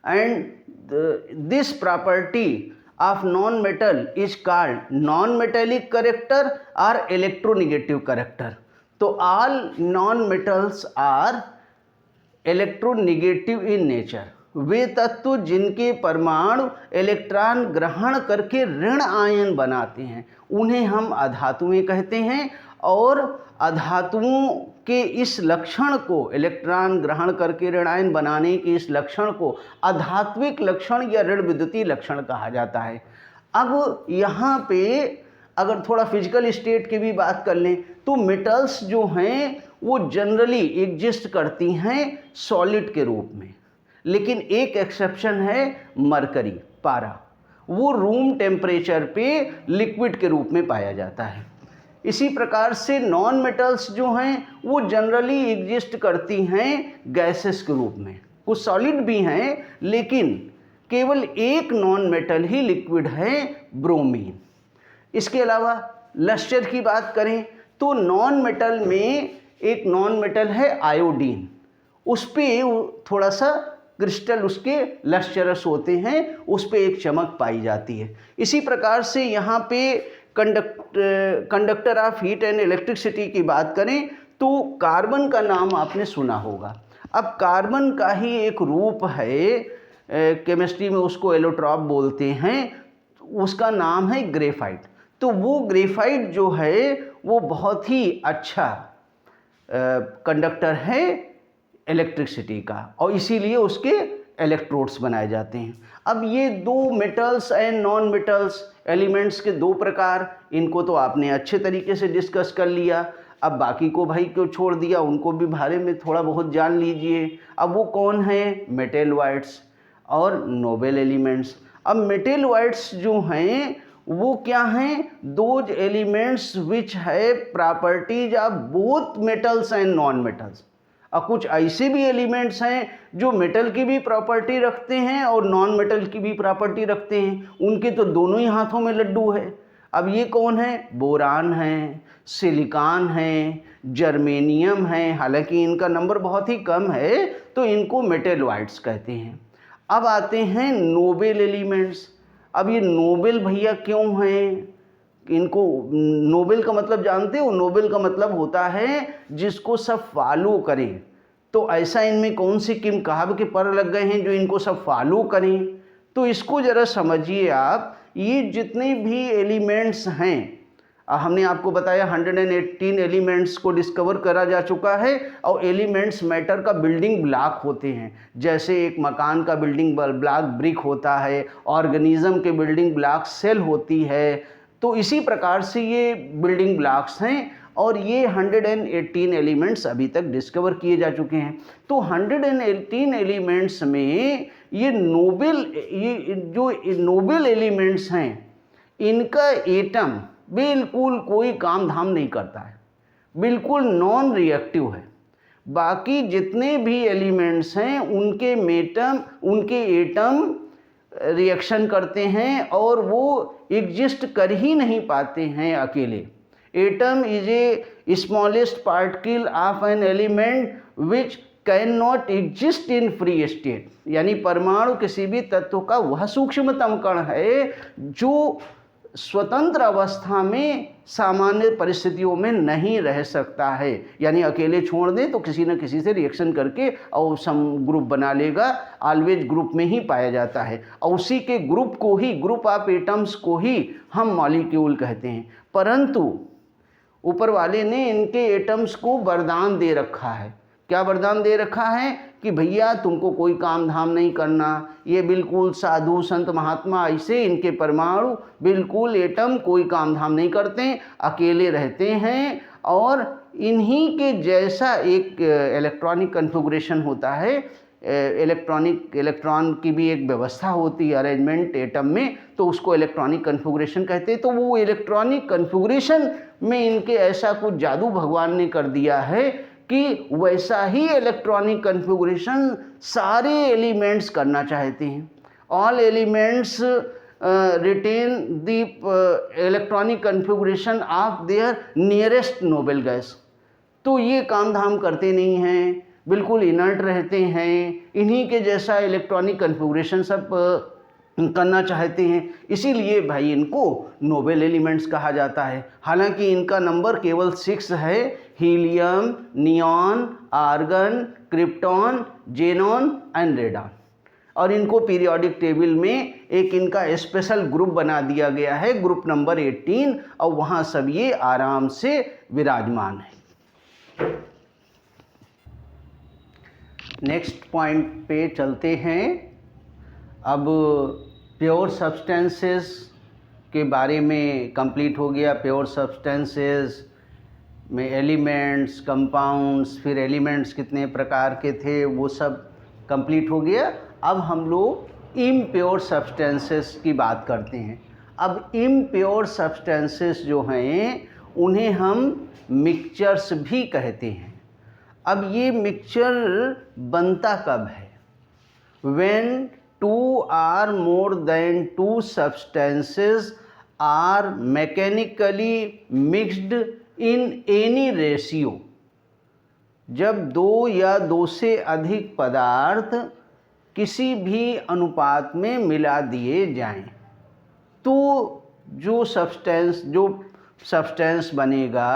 and this property of non-metal is called non-metallic character or electronegative character। तो all non-metals are electronegative in nature। वे तत्व जिनके परमाणु electron ग्रहण करके ऋण ion बनाते हैं उन्हें हम अधातुएं कहते हैं, और अधातुओं के इस लक्षण को, इलेक्ट्रॉन ग्रहण करके ऋण आयन बनाने के इस लक्षण को अधात्विक लक्षण या ऋण विद्युतीय लक्षण कहा जाता है। अब यहाँ पे अगर थोड़ा फिजिकल स्टेट की भी बात कर लें तो मेटल्स जो हैं वो जनरली एग्जिस्ट करती हैं सॉलिड के रूप में, लेकिन एक एक्सेप्शन है मरकरी, पारा, वो रूम टेम्परेचर पे लिक्विड के रूप में पाया जाता है। इसी प्रकार से नॉन मेटल्स जो हैं वो जनरली एग्जिस्ट करती हैं गैसेस के रूप में, कुछ सॉलिड भी हैं लेकिन केवल एक नॉन मेटल ही लिक्विड है, ब्रोमीन। इसके अलावा लस्टर की बात करें तो नॉन मेटल में एक नॉन मेटल है आयोडीन, उस पर थोड़ा सा क्रिस्टल उसके लस्टरस होते हैं, उस पर एक चमक पाई जाती है। इसी प्रकार से यहाँ पे conductor of heat and electricity की बात करें तो कार्बन का नाम आपने सुना होगा। अब कार्बन का ही एक रूप है, केमिस्ट्री में उसको एलोट्रॉप बोलते हैं, उसका नाम है ग्रेफाइट। तो वो ग्रेफाइट जो है वो बहुत ही अच्छा कंडक्टर है इलेक्ट्रिसिटी का, और इसीलिए उसके इलेक्ट्रोड्स बनाए जाते हैं। अब ये दो metals and non metals elements के दो प्रकार, इनको तो आपने अच्छे तरीके से डिस्कस कर लिया। अब बाकी को भाई क्यों छोड़ दिया, उनको भी बारे में थोड़ा बहुत जान लीजिए। अब वो कौन है, मेटेलॉइड्स और नोबल एलिमेंट्स। अब मेटेलॉइड्स जो हैं वो क्या हैं, दोज एलिमेंट्स विच है properties of both metals and non metals. और कुछ ऐसे भी एलिमेंट्स हैं जो मेटल की भी प्रॉपर्टी रखते हैं और नॉन मेटल की भी प्रॉपर्टी रखते हैं, उनके तो दोनों ही हाथों में लड्डू है। अब ये कौन है, बोरान है, सिलिकॉन है, जर्मेनियम है। हालांकि इनका नंबर बहुत ही कम है तो इनको मेटेलॉइड्स कहते हैं। अब आते हैं नोबल एलिमेंट्स। अब ये नोबल भैया क्यों हैं, इनको नोबल का मतलब जानते हो, नोबल का मतलब होता है जिसको सब फॉलो करें। तो ऐसा इनमें कौन सी किम कहाब के पर लग गए हैं जो इनको सब फॉलो करें। तो इसको ज़रा समझिए आप, ये जितने भी एलिमेंट्स हैं, हमने आपको बताया 118 एलिमेंट्स को डिस्कवर करा जा चुका है। और एलिमेंट्स मैटर का बिल्डिंग ब्लॉक होते हैं, जैसे एक मकान का बिल्डिंग ब्लॉक ब्रिक होता है, ऑर्गेनिज्म के बिल्डिंग ब्लॉक सेल होती है। तो इसी प्रकार से ये बिल्डिंग ब्लॉक्स हैं और ये 118 एलिमेंट्स अभी तक डिस्कवर किए जा चुके हैं। तो 118 एलिमेंट्स में ये जो नोबल एलिमेंट्स हैं, इनका एटम बिल्कुल कोई काम धाम नहीं करता है, बिल्कुल नॉन रिएक्टिव है। बाकी जितने भी एलिमेंट्स हैं उनके एटम रिएक्शन करते हैं और वो एग्जिस्ट कर ही नहीं पाते हैं अकेले। Atom is a smallest particle of an element which can not exist in free state, यानी परमाणु किसी भी तत्व का वह सूक्ष्मतम कण है जो स्वतंत्र अवस्था में सामान्य परिस्थितियों में नहीं रह सकता है। यानी अकेले छोड़ दें तो किसी न किसी से रिएक्शन करके और सम ग्रुप बना लेगा, ऑलवेज ग्रुप में ही पाया जाता है। और उसी के ग्रुप को ही, ग्रुप ऑफ एटम्स को ही हम मॉलिक्यूल कहते हैं। परंतु ऊपर वाले ने इनके एटम्स को वरदान दे रखा है। क्या वरदान दे रखा है कि भैया तुमको कोई काम धाम नहीं करना, ये बिल्कुल साधु संत महात्मा ऐसे इनके परमाणु बिल्कुल एटम कोई काम धाम नहीं करते, अकेले रहते हैं और इन्हीं के जैसा एक इलेक्ट्रॉनिक कन्फिगरेशन होता है। इलेक्ट्रॉन की भी एक व्यवस्था होती है अरेंजमेंट एटम में, तो उसको इलेक्ट्रॉनिक कन्फिगरेशन कहते हैं। तो वो इलेक्ट्रॉनिक कन्फिगरेशन में इनके ऐसा कुछ जादू भगवान ने कर दिया है कि वैसा ही इलेक्ट्रॉनिक कन्फिगरेशन सारे एलिमेंट्स करना चाहते हैं। All elements retain the electronic configuration of their nearest noble gas. तो ये काम धाम करते नहीं हैं, बिल्कुल इनर्ट रहते हैं, इन्हीं के जैसा इलेक्ट्रॉनिक कन्फिगरेशन सब करना चाहते हैं। इसीलिए भाई इनको नोबल एलिमेंट्स कहा जाता है। हालांकि इनका नंबर केवल 6 है, helium, neon, argon, krypton, xenon and radon. और इनको पीरियोडिक टेबल में एक इनका स्पेशल ग्रुप बना दिया गया है, ग्रुप नंबर 18, और वहाँ सब ये आराम से विराजमान है। नेक्स्ट पॉइंट पे चलते हैं। अब प्योर सब्सटेंसेस के बारे में कंप्लीट हो गया। प्योर सब्सटेंसेस में एलिमेंट्स, कंपाउंड्स, फिर एलिमेंट्स कितने प्रकार के थे वो सब कंप्लीट हो गया। अब हम लोग इम्प्योर सब्सटेंसेस की बात करते हैं। अब इम्प्योर सब्सटेंसेस जो हैं उन्हें हम मिक्सचर्स भी कहते हैं। अब ये मिक्सचर बनता कब है? When 2 or more than 2 substances are mechanically mixed in any ratio, जब 2 या 2 से अधिक पदार्थ किसी भी अनुपात में मिला दिए जाएं, तो जो सब्सटेंस बनेगा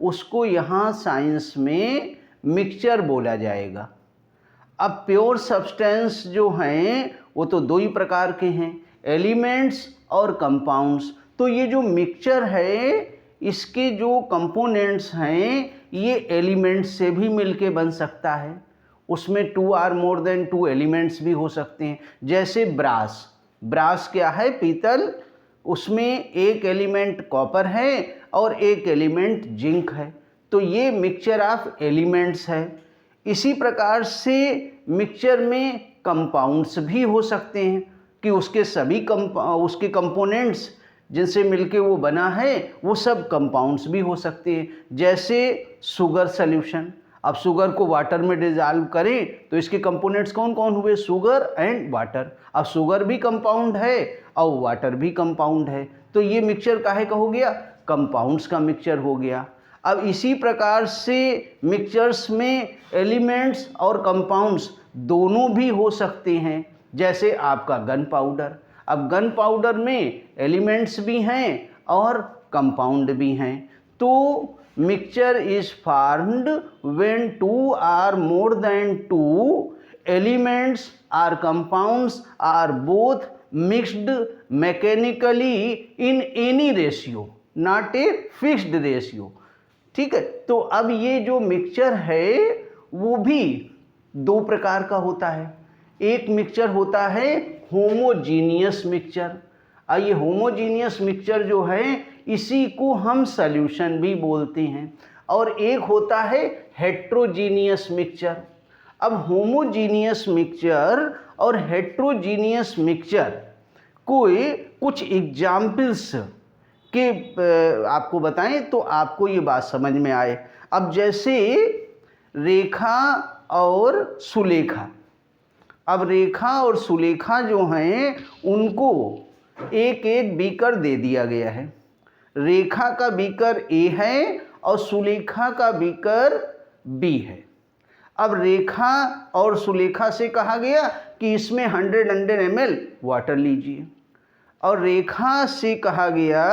उसको यहाँ साइंस में मिक्सचर बोला जाएगा। अब प्योर सब्सटेंस जो हैं वो तो 2 ही प्रकार के हैं, एलिमेंट्स और कंपाउंड्स। तो ये जो मिक्सचर है इसके जो कंपोनेंट्स हैं ये एलिमेंट्स से भी मिलके बन सकता है, उसमें 2 आर मोर देन 2 एलिमेंट्स भी हो सकते हैं। जैसे ब्रास, ब्रास क्या है? पीतल, उसमें एक एलिमेंट कॉपर है और एक एलिमेंट जिंक है, तो ये मिक्सचर ऑफ एलिमेंट्स है। इसी प्रकार से मिक्सचर में कंपाउंड्स भी हो सकते हैं कि उसके सभी उसके कंपोनेंट्स जिनसे मिलके वो बना है वो सब कंपाउंड्स भी हो सकते हैं। जैसे शुगर सॉल्यूशन, अब शुगर को वाटर में डिजॉल्व करें तो इसके कंपोनेंट्स कौन कौन हुए? Sugar and water. अब शुगर भी कंपाउंड है और वाटर भी कंपाउंड है, तो ये मिक्सचर काहे का हो गया? कंपाउंड्स का मिक्सचर हो गया। अब इसी प्रकार से मिक्सचर्स में एलिमेंट्स और कंपाउंड्स दोनों भी हो सकते हैं। जैसे आपका गन पाउडर, अब गन पाउडर में एलिमेंट्स भी हैं और कंपाउंड भी हैं। तो mixture is formed when 2 or more than 2 elements or compounds or both mixed mechanically in any ratio, not a fixed ratio. ठीक है, तो अब ये जो मिक्सचर है वो भी 2 प्रकार का होता है। एक मिक्सचर होता है होमोजीनियस मिक्सचर, और ये होमोजीनियस मिक्सचर जो है इसी को हम सॉल्यूशन भी बोलते हैं। और एक होता है हेट्रोजीनियस मिक्सचर। अब होमोजीनियस मिक्सचर और हेट्रोजीनियस मिक्सचर कोई कुछ एग्जाम्पल्स के आपको बताएं तो आपको ये बात समझ में आए। अब जैसे रेखा और सुलेखा, अब रेखा और सुलेखा जो हैं उनको एक एक बीकर दे दिया गया है। रेखा का बीकर ए है और सुलेखा का बीकर बी है। अब रेखा और सुलेखा से कहा गया कि इसमें 100 ml वाटर लीजिए, और रेखा से कहा गया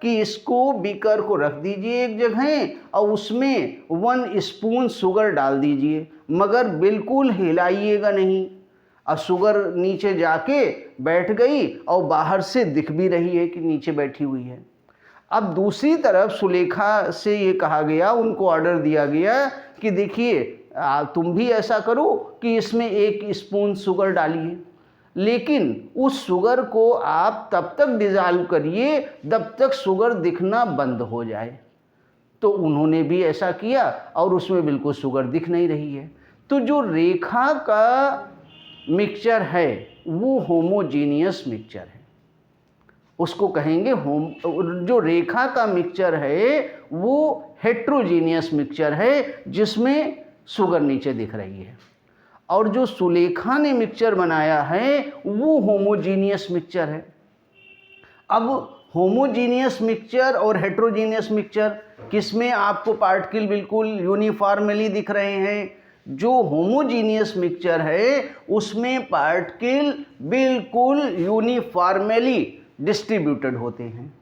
कि इसको बीकर को रख दीजिए एक जगह और उसमें 1 स्पून शुगर डाल दीजिए, मगर बिल्कुल हिलाइएगा नहीं। अब शुगर नीचे जाके बैठ गई और बाहर से दिख भी रही है कि नीचे बैठी हुई है। अब दूसरी तरफ सुलेखा से ये कहा गया, उनको ऑर्डर दिया गया कि देखिए तुम भी ऐसा करो कि इसमें 1 स्पून शुगर डालिए, लेकिन उस शुगर को आप तब तक डिज़ॉल्व करिए जब तक शुगर दिखना बंद हो जाए। तो उन्होंने भी ऐसा किया और उसमें बिल्कुल शुगर दिख नहीं रही है। तो जो रेखा का मिक्सचर है वो होमोजीनियस मिक्सचर है, उसको कहेंगे जो रेखा का मिक्सचर है वो हेट्रोजीनियस मिक्सचर है जिसमें शुगर नीचे दिख रही है। और जो सुलेखा ने मिक्सचर बनाया है वो होमोजीनियस मिक्सचर है। अब होमोजीनियस मिक्सचर और हेट्रोजीनियस मिक्सचर किसमें आपको पार्टिकल बिल्कुल यूनिफॉर्मली दिख रहे हैं? जो होमोजीनियस मिक्सचर है उसमें पार्टिकल बिल्कुल यूनिफॉर्मली डिस्ट्रीब्यूटेड होते हैं,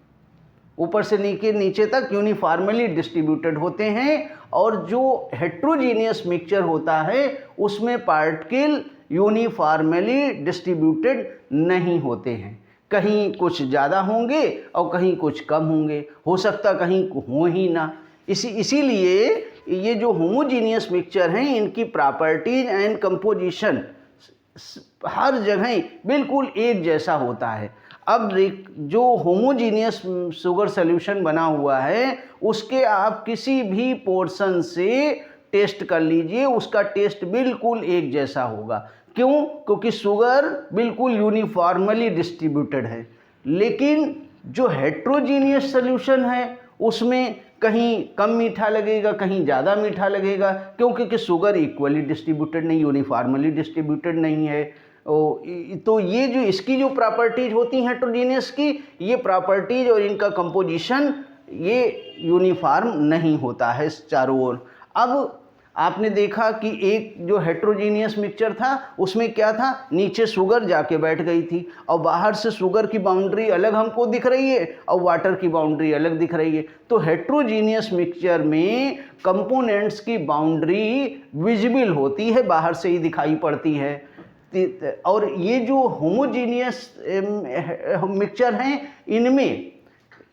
ऊपर से नीचे तक यूनिफॉर्मली डिस्ट्रीब्यूटेड होते हैं। और जो हेट्रोजीनियस मिक्सचर होता है उसमें पार्टिकल यूनिफॉर्मली डिस्ट्रीब्यूटेड नहीं होते हैं, कहीं कुछ ज़्यादा होंगे और कहीं कुछ कम होंगे, हो सकता कहीं हो ही ना। इसीलिए ये जो होमोजीनियस मिक्सचर हैं इनकी प्रॉपर्टीज एंड कंपोजिशन हर जगह बिल्कुल एक जैसा होता है। अब जो होमोजीनियस शुगर सॉल्यूशन बना हुआ है उसके आप किसी भी पोर्शन से टेस्ट कर लीजिए, उसका टेस्ट बिल्कुल एक जैसा होगा। क्यों? क्योंकि शुगर बिल्कुल यूनिफॉर्मली डिस्ट्रीब्यूटेड है। लेकिन जो हेट्रोजीनियस सॉल्यूशन है उसमें कहीं कम मीठा लगेगा, कहीं ज़्यादा मीठा लगेगा, क्योंकि शुगर इक्वली डिस्ट्रीब्यूटेड नहीं, यूनिफॉर्मली डिस्ट्रीब्यूटेड नहीं है। तो ये जो इसकी जो प्रॉपर्टीज होती हैं हेट्रोजीनियस की, ये प्रॉपर्टीज और इनका कंपोजिशन ये यूनिफॉर्म नहीं होता है चारों ओर। अब आपने देखा कि एक जो हेट्रोजीनियस मिक्सचर था उसमें क्या था, नीचे शुगर जाके बैठ गई थी और बाहर से शुगर की बाउंड्री अलग हमको दिख रही है और वाटर की बाउंड्री अलग दिख रही है। तो हेट्रोजीनियस मिक्सचर में कंपोनेंट्स की बाउंड्री विजिबल होती है, बाहर से ही दिखाई पड़ती है। और ये जो होमोजीनियस मिक्सचर हैं इनमें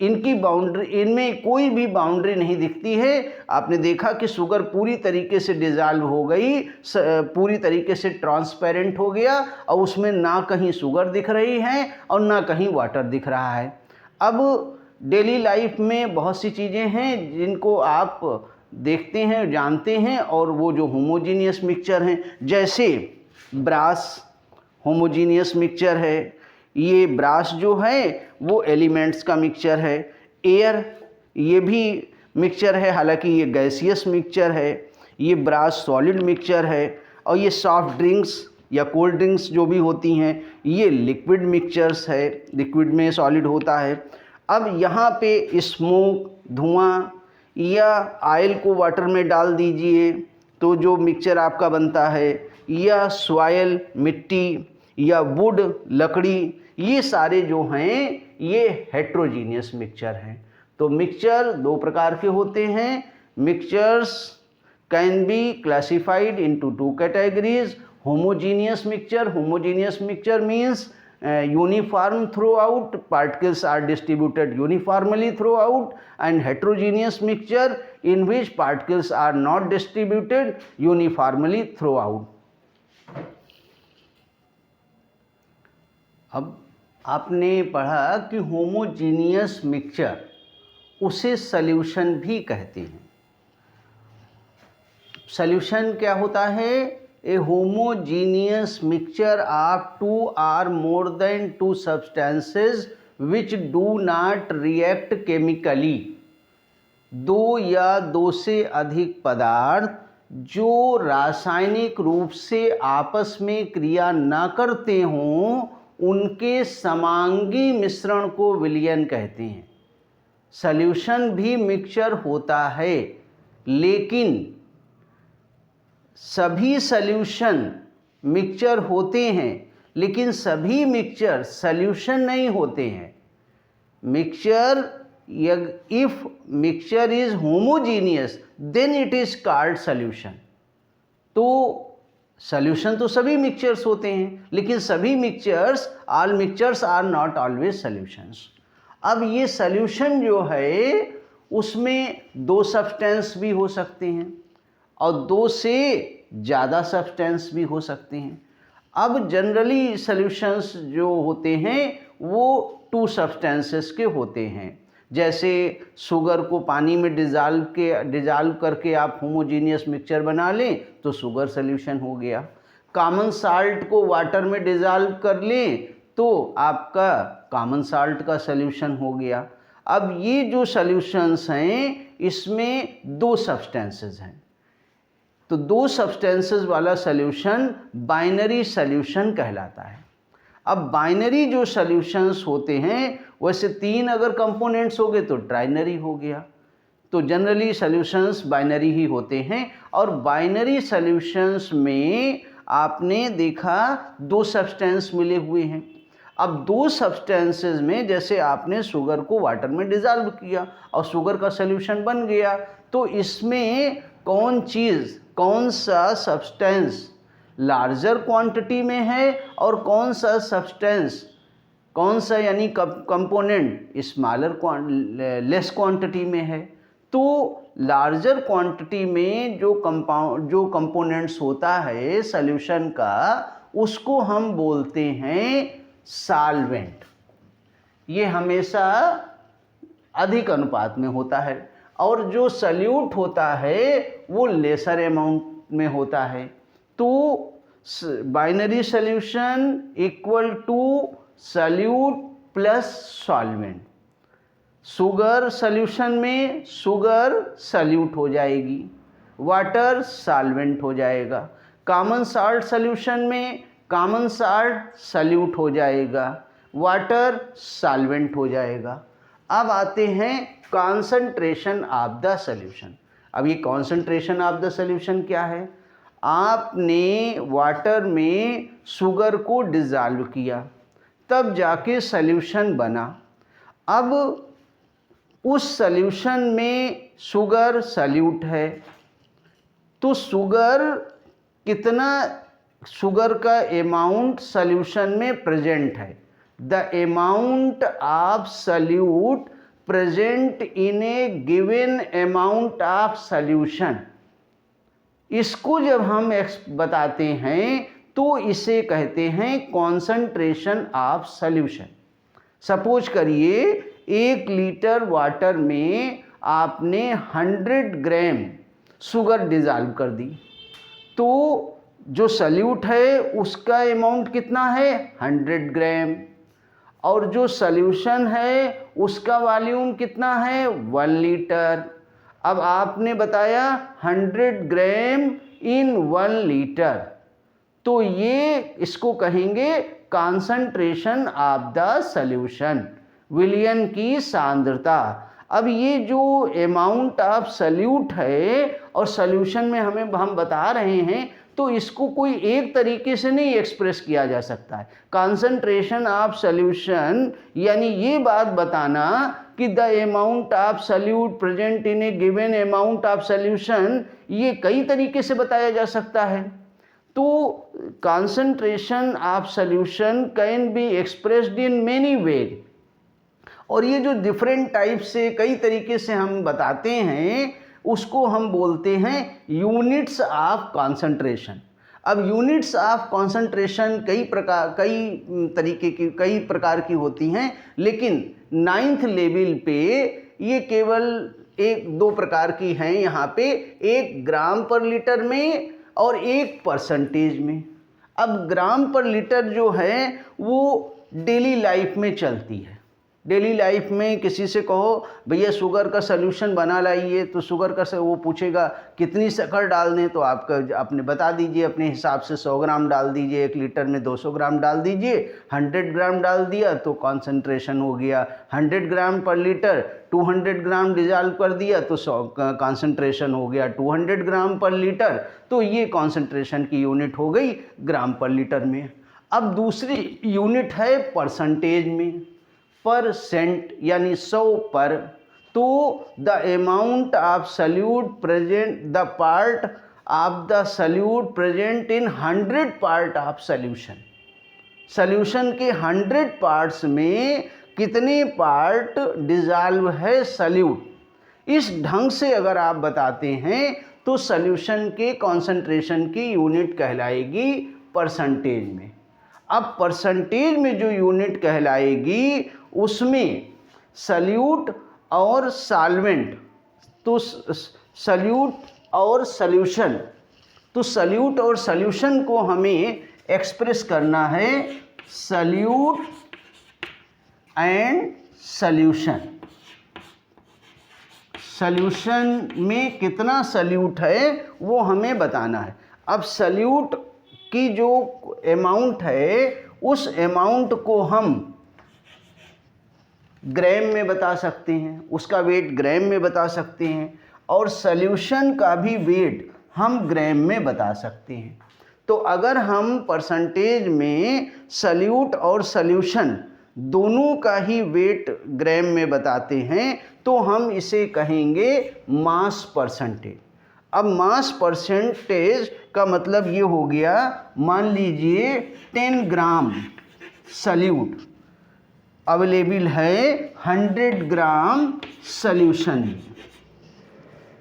इनकी बाउंड्री, इनमें कोई भी बाउंड्री नहीं दिखती है। आपने देखा कि शुगर पूरी तरीके से डिज़ाल्व हो गई, पूरी तरीके से ट्रांसपेरेंट हो गया और उसमें ना कहीं शुगर दिख रही है और ना कहीं वाटर दिख रहा है। अब डेली लाइफ में बहुत सी चीज़ें हैं जिनको आप देखते हैं, जानते हैं, और वो जो होमोजीनियस मिक्सचर हैं, जैसे ब्रास होमोजीनियस मिक्सचर है। ये ब्रास जो है वो एलिमेंट्स का मिक्सचर है। एयर ये भी मिक्सचर है, हालांकि ये गैसियस मिक्सचर है। ये ब्रास सॉलिड मिक्सचर है। और ये सॉफ्ट ड्रिंक्स या कोल्ड ड्रिंक्स जो भी होती हैं ये लिक्विड मिक्सचर्स है, लिक्विड में सॉलिड होता है। अब यहाँ पे स्मोक, धुआं या ऑयल को वाटर में डाल दीजिए तो जो मिक्सचर आपका बनता है, या सॉइल मिट्टी या वुड लकड़ी, ये सारे जो हैं ये हेट्रोजीनियस मिक्सचर हैं। तो मिक्सचर दो प्रकार के होते हैं। Mixtures can be classified into two categories. Homogeneous mixture means uniform throughout, particles are distributed uniformly throughout, and heterogeneous mixture in which particles are not distributed uniformly throughout. अब आपने पढ़ा कि होमोजीनियस मिक्सचर उसे सॉल्यूशन भी कहते हैं। Solution क्या होता है? A homogeneous mixture of two or more than two substances which do not react chemically। दो या दो से अधिक पदार्थ जो रासायनिक रूप से आपस में क्रिया न करते हों उनके समांगी मिश्रण को विलयन कहते हैं। सॉल्यूशन भी मिक्सचर होता है, लेकिन सभी सॉल्यूशन मिक्सचर होते हैं, लेकिन सभी मिक्सचर सॉल्यूशन नहीं होते हैं। Mixture, if mixture is homogeneous then it is called solution. तो सॉल्यूशन तो सभी मिक्सचर्स होते हैं, लेकिन सभी mixtures, all mixtures are not always solutions. अब ये सॉल्यूशन जो है उसमें दो सब्सटेंस भी हो सकते हैं और दो से ज़्यादा सब्सटेंस भी हो सकते हैं। अब जनरली सॉल्यूशंस जो होते हैं वो टू सब्सटेंसेस के होते हैं। जैसे शुगर को पानी में डिज़ाल्व करके आप होमोजीनियस मिक्सचर बना लें तो शुगर सॉल्यूशन हो गया। कॉमन साल्ट को वाटर में डिज़ाल्व कर लें तो आपका कॉमन साल्ट का सॉल्यूशन हो गया। अब ये जो सॉल्यूशंस हैं इसमें दो सब्सटेंसेस हैं, तो दो सब्सटेंसेस वाला सॉल्यूशन बाइनरी सॉल्यूशन कहलाता है। अब बाइनरी जो सॉल्यूशंस होते हैं वैसे तीन अगर कंपोनेंट्स हो गए तो ट्राइनरी हो गया। तो जनरली सॉल्यूशंस बाइनरी ही होते हैं, और बाइनरी सॉल्यूशंस में आपने देखा दो सब्सटेंस मिले हुए हैं। अब दो सब्सटेंसेस में जैसे आपने शुगर को वाटर में डिज़ाल्व किया और शुगर का सॉल्यूशन बन गया, तो इसमें कौन सा सब्सटेंस लार्जर क्वांटिटी में है और कौन सा यानी कंपोनेंट स्मॉलर लेस क्वांटिटी में है। तो लार्जर क्वांटिटी में जो कंपोनेंट्स होता है सॉल्यूशन का उसको हम बोलते हैं सॉल्वेंट। ये हमेशा अधिक अनुपात में होता है, और जो सॉल्यूट होता है वो लेसर अमाउंट में होता है। तो binary solution equal to solute plus solvent. Sugar solution में शुगर सॉल्यूट हो जाएगी, वाटर सॉल्वेंट हो जाएगा। कॉमन साल्ट सॉल्यूशन में कॉमन साल्ट सॉल्यूट हो जाएगा, वाटर सॉल्वेंट हो जाएगा। अब आते हैं कॉन्सेंट्रेशन ऑफ द सॉल्यूशन। अब ये कॉन्सेंट्रेशन ऑफ द सॉल्यूशन क्या है? आपने वाटर में शुगर को डिज़ाल्व किया, तब जाके सॉल्यूशन बना। अब उस सॉल्यूशन में शुगर सॉल्यूट है, तो शुगर का अमाउंट सॉल्यूशन में प्रेजेंट है। The amount of solute present in A given amount of solution. इसको जब हम बताते हैं तो इसे कहते हैं कॉन्सेंट्रेशन ऑफ सॉल्यूशन। सपोज करिए 1 लीटर वाटर में आपने 100 ग्राम शुगर डिज़ोल्व कर दी, तो जो सॉल्यूट है उसका अमाउंट कितना है 100 ग्राम, और जो सॉल्यूशन है उसका वॉल्यूम कितना है 1 लीटर। अब आपने बताया 100 ग्राम इन 1 लीटर, तो ये इसको कहेंगे कॉन्सेंट्रेशन ऑफ द सॉल्यूशन, विलयन की सांद्रता। अब ये जो अमाउंट ऑफ सॉल्यूट है और सॉल्यूशन में हम बता रहे हैं, तो इसको कोई एक तरीके से नहीं एक्सप्रेस किया जा सकता है। कॉन्सेंट्रेशन ऑफ सॉल्यूशन यानी ये बात बताना कि the amount of solute present in A given amount of solution, ये कई तरीके से बताया जा सकता है। तो concentration of solution can be expressed in many वे, और ये जो डिफरेंट टाइप से कई तरीके से हम बताते हैं उसको हम बोलते हैं यूनिट्स ऑफ कॉन्सेंट्रेशन। अब यूनिट्स ऑफ कॉन्सेंट्रेशन कई प्रकार की होती हैं, लेकिन 9th लेवल पे ये केवल 1-2 प्रकार की हैं यहाँ पे, 1 ग्राम पर लीटर में और 1 परसेंटेज में। अब ग्राम पर लीटर जो है वो डेली लाइफ में चलती है। डेली लाइफ में किसी से कहो भैया शुगर का सॉल्यूशन बना लाइए, तो शुगर का वो पूछेगा कितनी शक्कर डाल दें, तो आपने बता दीजिए अपने हिसाब से 100 ग्राम डाल दीजिए, 1 लीटर में 200 ग्राम डाल दीजिए, 100 ग्राम डाल दिया तो कॉन्सेंट्रेशन हो गया 100 ग्राम पर लीटर। 200 ग्राम डिजॉल्व कर दिया तो कॉन्सेंट्रेशन हो गया 200 ग्राम पर लीटर, तो ये कॉन्सेंट्रेशन की यूनिट हो गई ग्राम पर लीटर में। अब दूसरी यूनिट है परसेंटेज में, परसेंट यानी 100 पर। तो the amount of solute present, the part of the solute present in 100 part of solution. Solution के 100 पार्ट्स में कितने पार्ट डिजॉल्व है सॉल्यूट, इस ढंग से अगर आप बताते हैं तो सॉल्यूशन के कॉन्सेंट्रेशन की यूनिट कहलाएगी परसेंटेज में। अब परसेंटेज में जो यूनिट कहलाएगी उसमें सॉल्यूट और सॉल्वेंट, तो सॉल्यूट और सॉल्यूशन, तो सॉल्यूट और सॉल्यूशन को हमें एक्सप्रेस करना है सॉल्यूट एंड सॉल्यूशन। सॉल्यूशन में कितना सॉल्यूट है वो हमें बताना है। अब सॉल्यूट की जो अमाउंट है उस अमाउंट को हम ग्राम में बता सकते हैं, उसका वेट ग्राम में बता सकते हैं, और सॉल्यूशन का भी वेट हम ग्राम में बता सकते हैं। तो अगर हम परसेंटेज में सॉल्यूट और सॉल्यूशन दोनों का ही वेट ग्राम में बताते हैं तो हम इसे कहेंगे मास परसेंटेज। अब मास परसेंटेज का मतलब ये हो गया, मान लीजिए 10 ग्राम सॉल्यूट अवेलेबल है 100 ग्राम सॉल्यूशन,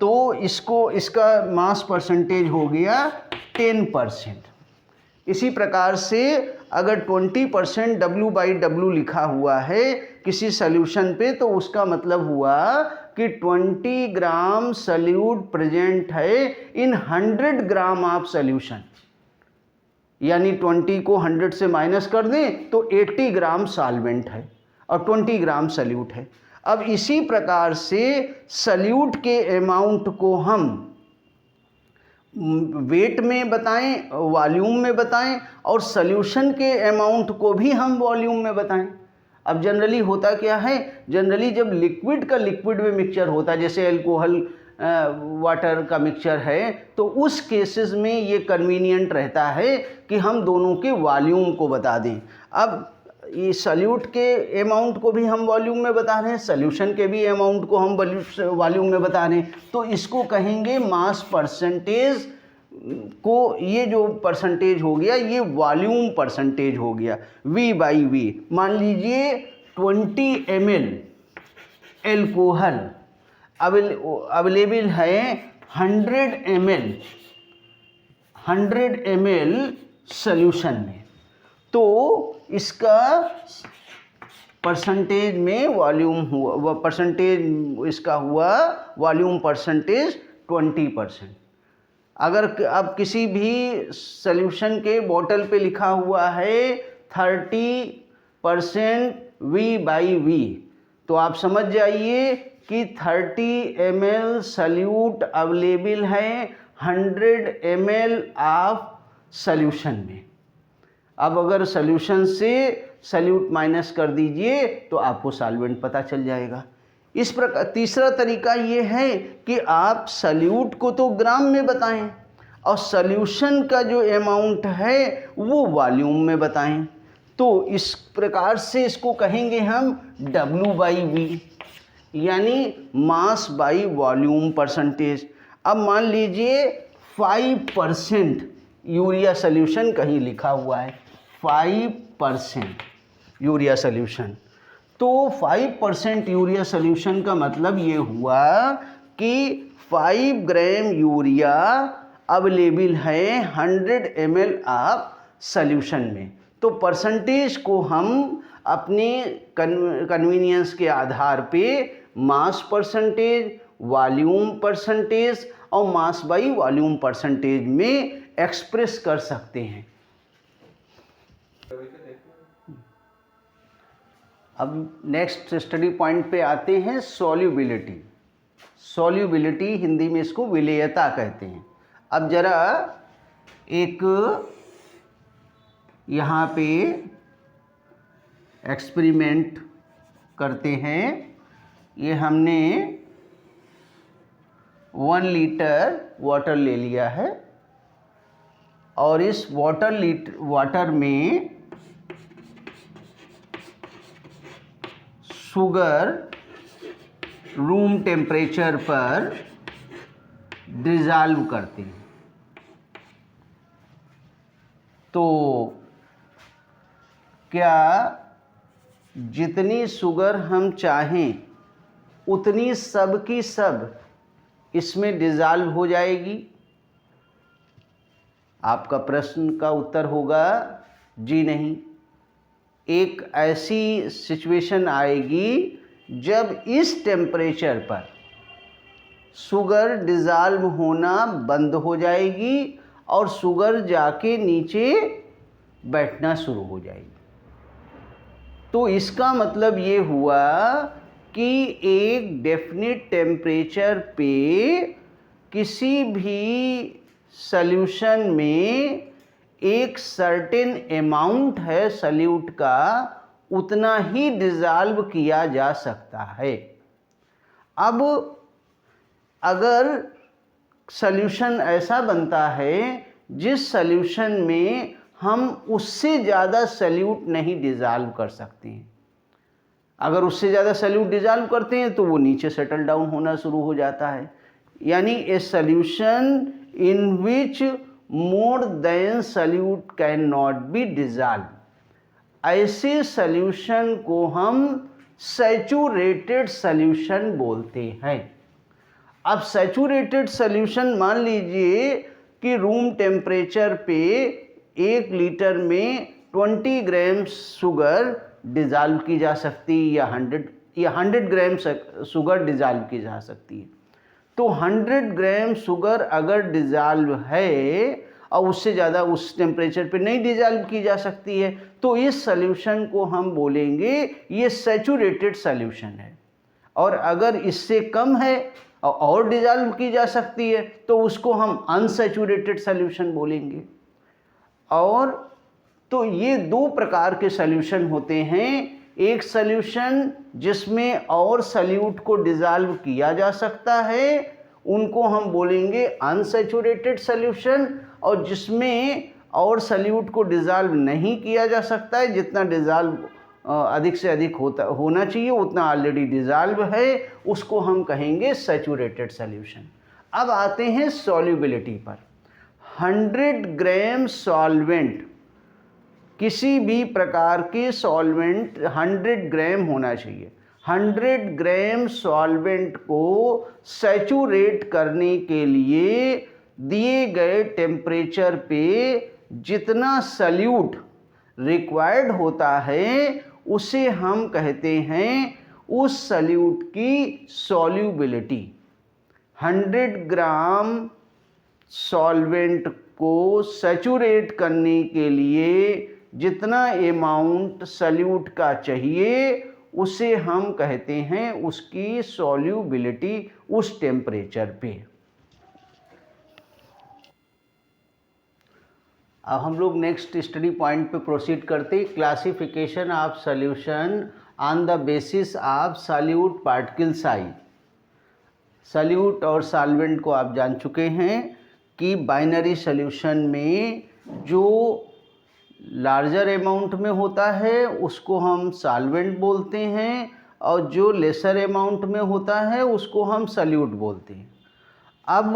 तो इसका मास परसेंटेज हो गया 10%। इसी प्रकार से अगर 20% W/W लिखा हुआ है किसी सॉल्यूशन पे, तो उसका मतलब हुआ कि 20 ग्राम सॉल्यूट प्रेजेंट है इन 100 ग्राम ऑफ सॉल्यूशन, यानी 20 को 100 से माइनस कर दें तो 80 ग्राम सॉल्वेंट है और 20 ग्राम सॉल्यूट है। अब इसी प्रकार से सॉल्यूट के अमाउंट को हम वेट में बताएं, वॉल्यूम में बताएं, और सॉल्यूशन के अमाउंट को भी हम वॉल्यूम में बताएं। अब जनरली होता क्या है, जनरली जब लिक्विड का लिक्विड में मिक्सचर होता है, जैसे अल्कोहल वाटर का मिक्सचर है, तो उस केसेस में ये कन्वीनियंट रहता है कि हम दोनों के वॉल्यूम को बता दें। अब ये सॉल्यूट के अमाउंट को भी हम वॉल्यूम में बता रहे हैं, सॉल्यूशन के भी अमाउंट को हम वॉल्यूम में बता रहे हैं, तो इसको कहेंगे मास परसेंटेज को, ये जो परसेंटेज हो गया ये वॉल्यूम परसेंटेज हो गया। V/V मान लीजिए 20 ml एल्कोहल अवेलेबल है 100 ml सॉल्यूशन में, तो इसका परसेंटेज में वॉल्यूम हुआ, परसेंटेज इसका हुआ वॉल्यूम परसेंटेज 20%। अगर अब किसी भी सॉल्यूशन के बोतल पे लिखा हुआ है 30% V/V, तो आप समझ जाइए कि 30 ml सल्यूट अवेलेबल है 100 ml ऑफ सॉल्यूशन में। अब अगर सॉल्यूशन से सल्यूट माइनस कर दीजिए तो आपको सॉल्वेंट पता चल जाएगा। इस प्रकार तीसरा तरीका ये है कि आप सल्यूट को तो ग्राम में बताएं और सॉल्यूशन का जो अमाउंट है वो वॉल्यूम में बताएं। तो इस प्रकार से इसको कहेंगे हम W/V, यानी मास बाई वॉल्यूम परसेंटेज। अब मान लीजिए 5% यूरिया सॉल्यूशन कहीं लिखा हुआ है, 5% यूरिया सॉल्यूशन, तो 5% यूरिया सॉल्यूशन का मतलब ये हुआ कि 5 ग्राम यूरिया अवेलेबल है 100 ml ऑफ सॉल्यूशन में। तो परसेंटेज को हम अपने कन्वीनियंस के आधार पे मास परसेंटेज, वॉल्यूम परसेंटेज और मास बाई वॉल्यूम परसेंटेज में एक्सप्रेस कर सकते हैं। अब नेक्स्ट स्टडी पॉइंट पे आते हैं, सॉल्युबिलिटी। सॉल्युबिलिटी हिंदी में इसको विलेयता कहते हैं। अब जरा एक यहाँ पे एक्सपेरिमेंट करते हैं। ये हमने 1 लीटर वाटर ले लिया है और इस वाटर में शुगर रूम टेम्परेचर पर डिज़ॉल्व करते हैं। तो क्या जितनी शुगर हम चाहें उतनी सब की सब इसमें डिज़ॉल्व हो जाएगी? आपका प्रश्न का उत्तर होगा जी नहीं। एक ऐसी सिचुएशन आएगी जब इस टेम्परेचर पर शुगर डिज़ॉल्व होना बंद हो जाएगी और शुगर जाके नीचे बैठना शुरू हो जाएगी। तो इसका मतलब ये हुआ कि एक डेफिनिट टेम्परेचर पे किसी भी सॉल्यूशन में एक सर्टेन अमाउंट है सल्यूट का, उतना ही डिज़ॉल्व किया जा सकता है। अब अगर सॉल्यूशन ऐसा बनता है जिस सॉल्यूशन में हम उससे ज़्यादा सल्यूट नहीं डिज़ॉल्व कर सकते हैं, अगर उससे ज़्यादा सल्यूट डिज़ॉल्व करते हैं तो वो नीचे सेटल डाउन होना शुरू हो जाता है। यानी a solution in which more than solute can not be dissolve, ऐसे सॉल्यूशन को हम सैचुरेटेड सॉल्यूशन बोलते हैं। अब सैचुरेटेड सॉल्यूशन मान लीजिए कि रूम टेम्परेचर पे 1 लीटर में 20 ग्राम शुगर डिज़ॉल्व की जा सकती है या 100 ग्राम शुगर डिज़ॉल्व की जा सकती है। तो 100 ग्राम शुगर अगर डिज़ॉल्व है और उससे ज़्यादा उस टेम्परेचर पे नहीं डिज़ॉल्व की जा सकती है, तो इस सॉल्यूशन को हम बोलेंगे ये सैचुरेटेड सॉल्यूशन है। और अगर इससे कम है और डिज़ॉल्व की जा सकती है तो उसको हम अनसैचुरेटेड सॉल्यूशन बोलेंगे। और तो ये 2 प्रकार के सॉल्यूशन होते हैं, एक सॉल्यूशन जिसमें और सल्यूट को डिज़ॉल्व किया जा सकता है उनको हम बोलेंगे अनसैचुरेटेड सॉल्यूशन, और जिसमें और सल्यूट को डिज़ॉल्व नहीं किया जा सकता है, जितना डिज़ॉल्व अधिक से अधिक होना चाहिए उतना ऑलरेडी डिज़ॉल्व है, उसको हम कहेंगे सैचुरेटेड सॉल्यूशन। अब आते हैं सॉल्युबिलिटी पर। 100 ग्राम सॉल्वेंट, किसी भी प्रकार के सॉल्वेंट 100 ग्राम होना चाहिए। 100 ग्राम सॉल्वेंट को सैचुरेट करने के लिए दिए गए टेम्परेचर पे जितना सल्यूट रिक्वायर्ड होता है उसे हम कहते हैं उस सल्यूट की सॉल्युबिलिटी। 100 ग्राम सॉल्वेंट को सैचुरेट करने के लिए जितना अमाउंट सल्यूट का चाहिए उसे हम कहते हैं उसकी सॉल्युबिलिटी उस टेम्परेचर पे। अब हम लोग नेक्स्ट स्टडी पॉइंट पे प्रोसीड करते। Classification of solution on the basis of solute particle size. Solute और सॉल्वेंट को आप जान चुके हैं कि बाइनरी सॉल्यूशन में जो लार्जर अमाउंट में होता है उसको हम सॉल्वेंट बोलते हैं और जो लेसर अमाउंट में होता है उसको हम सॉल्यूट बोलते हैं। अब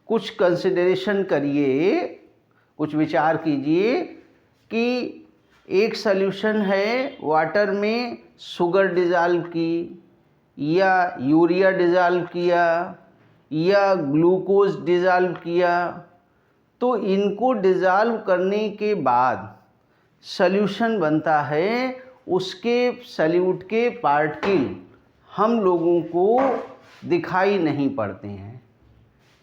कुछ कंसिडरेशन करिए, कुछ विचार कीजिए कि एक सॉल्यूशन है वाटर में शुगर डिज़ाल्व की या यूरिया डिज़ाल्व किया या ग्लूकोज डिज़ाल्व किया, तो इनको डिज़ाल्व करने के बाद सॉल्यूशन बनता है। उसके सॉल्यूट के पार्टिकल हम लोगों को दिखाई नहीं पड़ते हैं।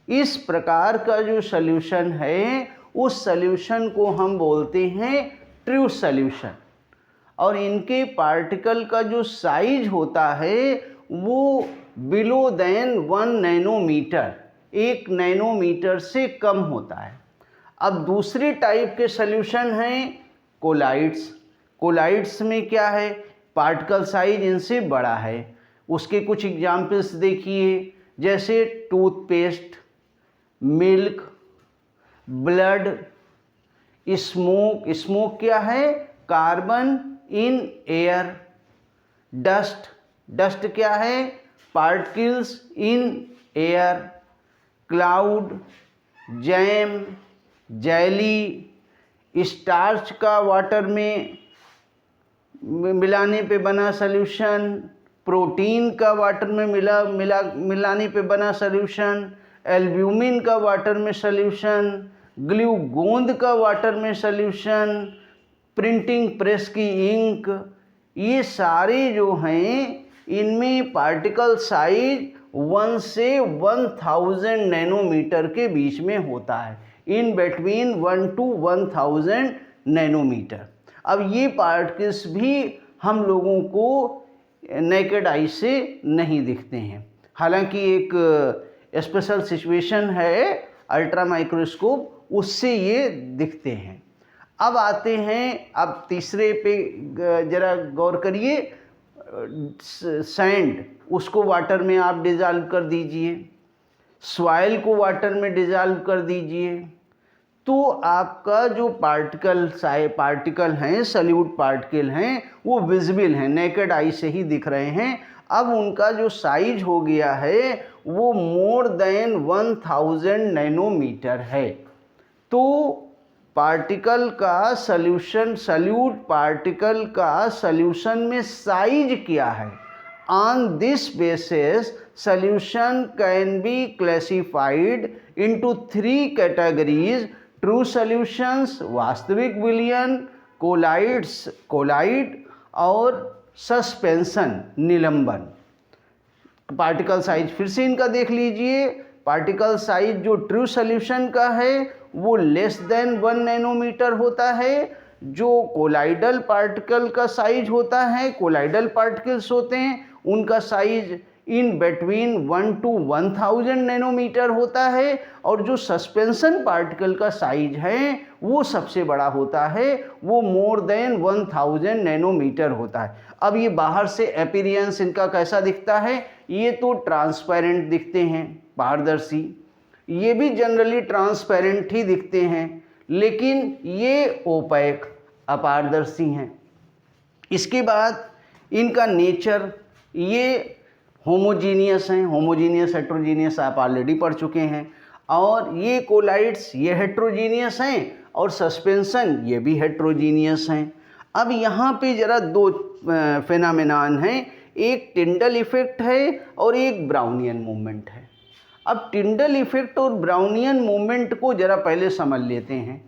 इस प्रकार का जो सॉल्यूशन है उस सॉल्यूशन को हम बोलते हैं ट्रू सॉल्यूशन। और इनके पार्टिकल का जो साइज होता है वो बिलो देन 1 नैनोमीटर, 1 नैनोमीटर से कम होता है। अब दूसरे टाइप के सॉल्यूशन हैं कोलाइड्स। कोलाइड्स में क्या है, पार्टिकल साइज इनसे बड़ा है। उसके कुछ एग्जाम्पल्स देखिए, जैसे toothpaste, milk, blood, smoke. Smoke क्या है, carbon in air. Dust, dust क्या है, particles in air. Cloud, jam, jelly, starch का वाटर में मिलाने पे बना सॉल्यूशन, प्रोटीन का वाटर में मिलाने पे बना सॉल्यूशन, एल्ब्यूमिन का वाटर में सॉल्यूशन, ग्लूकोज का वाटर में सॉल्यूशन, प्रिंटिंग प्रेस की इंक, ये सारे जो हैं इनमें पार्टिकल साइज 1 से 1000 नैनोमीटर के बीच में होता है, इन बिटवीन 1 to 1000 नैनोमीटर। अब ये पार्टिकल्स भी हम लोगों को नेकेड आई से नहीं दिखते हैं, हालांकि एक स्पेशल सिचुएशन है अल्ट्रा माइक्रोस्कोप, उससे ये दिखते हैं। अब आते हैं, अब तीसरे पे ज़रा गौर करिए। सैंड, उसको वाटर में आप डिज़ाल्व कर दीजिए, सॉइल को वाटर में डिज़ाल्व कर दीजिए, तो आपका जो पार्टिकल हैं, सॉल्यूट पार्टिकल हैं, वो विजिबल हैं, नेकेड आई से ही दिख रहे हैं। अब उनका जो साइज हो गया है वो मोर देन 1000 नैनोमीटर है। तो पार्टिकल का सॉल्यूशन, सॉल्यूट पार्टिकल का सॉल्यूशन में साइज क्या है, on this basis solution can be classified into 3 categories: true solutions, वास्तविक विलयन, कोलाइड और सस्पेंशन, निलंबन। पार्टिकल साइज फिर से इनका देख लीजिए। पार्टिकल साइज जो ट्रू सॉल्यूशन का है वो लेस देन 1 नैनोमीटर होता है। जो कोलाइडल पार्टिकल का साइज होता है, कोलाइडल पार्टिकल्स होते हैं, उनका size in between 1 to 1000 nanometre होता है। और जो सस्पेंशन पार्टिकल का साइज है वो सबसे बड़ा होता है, वो मोर देन 1000 नैनोमीटर होता है। अब ये बाहर से अपीयरेंस इनका कैसा दिखता है, ये तो ट्रांसपेरेंट दिखते हैं, पारदर्शी। ये भी जनरली ट्रांसपेरेंट ही दिखते हैं, लेकिन ये ओपेक, अपारदर्शी हैं। इसके बाद इनका नेचर, ये होमोजीनियस हैं, होमोजीनियस हेट्रोजीनियस आप ऑलरेडी पढ़ चुके हैं। और ये कोलाइड्स, ये हेट्रोजीनियस हैं, और सस्पेंशन ये भी हेट्रोजीनियस हैं। अब यहाँ पे ज़रा दो फेनामेनान हैं, एक टिंडल इफेक्ट है और एक ब्राउनियन मूवमेंट है। अब टिंडल इफेक्ट और ब्राउनियन मूवमेंट को ज़रा पहले समझ लेते हैं।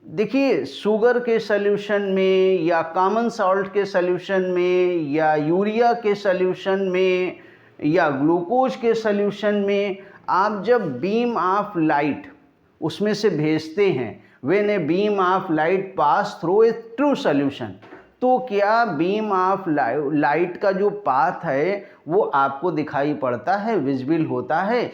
देखिए, शुगर के सॉल्यूशन में या कॉमन सॉल्ट के सॉल्यूशन में या यूरिया के सॉल्यूशन में या ग्लूकोज के सॉल्यूशन में आप जब बीम ऑफ लाइट उसमें से भेजते हैं, when a beam of light pass through A true solution, तो क्या बीम ऑफ लाइट का जो पाथ है वो आपको दिखाई पड़ता है, विजिबल होता है?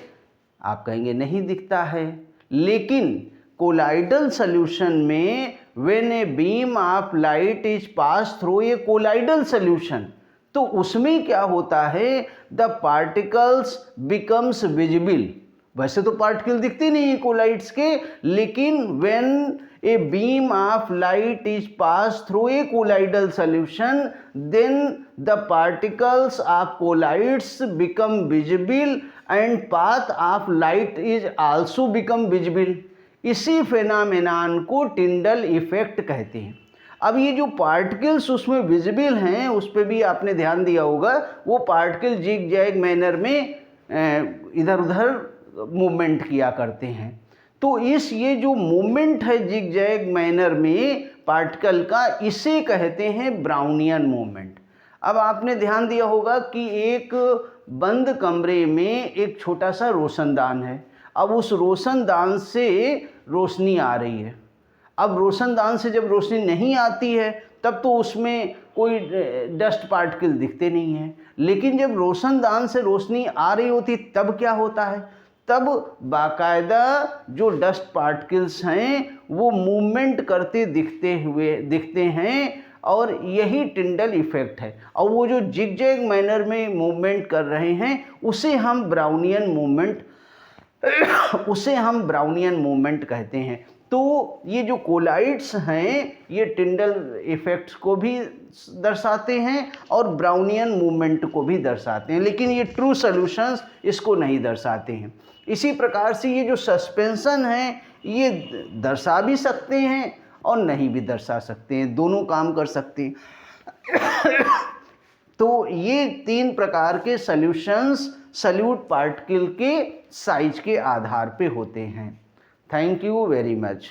आप कहेंगे नहीं दिखता है। लेकिन कोलाइडल सॉल्यूशन में when a beam of light is pass through a colloidal solution, तो उसमें क्या होता है, द पार्टिकल्स बिकम्स विजिबल। वैसे तो पार्टिकल दिखते नहीं है कोलाइड्स के, लेकिन when a beam of light is pass through a colloidal solution, then the particles of colloids become visible and path of light is also become visible. इसी phenomenon को Tyndall effect कहते हैं। अब ये जो पार्टिकल्स उसमें विजिबल हैं, उस पर भी आपने ध्यान दिया होगा, वो पार्टिकल जिग जैग मैनर में इधर उधर मूवमेंट किया करते हैं। तो ये जो मूवमेंट है जिग जैग मैनर में पार्टिकल का, इसे कहते हैं ब्राउनियन मूवमेंट। अब आपने ध्यान दिया होगा कि एक बंद कमरे में एक छोटा सा रोशनदान है। अब उस रोशनदान से रोशनी आ रही है। अब रोशनदान से जब रोशनी नहीं आती है तब तो उसमें कोई डस्ट पार्टिकल दिखते नहीं हैं, लेकिन जब रोशनदान से रोशनी आ रही होती तब क्या होता है, तब बाकायदा जो डस्ट पार्टिकल्स हैं वो मूवमेंट करते दिखते हैं, और यही टिंडल इफेक्ट है। और वो जो जिगजैग मैनर में मूवमेंट कर रहे हैं उसे हम ब्राउनियन मूवमेंट कहते हैं। तो ये जो कोलाइड्स हैं ये टिंडल इफेक्ट्स को भी दर्शाते हैं और ब्राउनियन मूवमेंट को भी दर्शाते हैं, लेकिन ये ट्रू सॉल्यूशंस इसको नहीं दर्शाते हैं। इसी प्रकार से ये जो सस्पेंशन है ये दर्शा भी सकते हैं और नहीं भी दर्शा सकते हैं, दोनों काम कर सकते हैं। तो ये 3 प्रकार के सॉल्यूशंस सॉल्यूट पार्टिकल के साइज के आधार पे होते हैं। Thank you very much.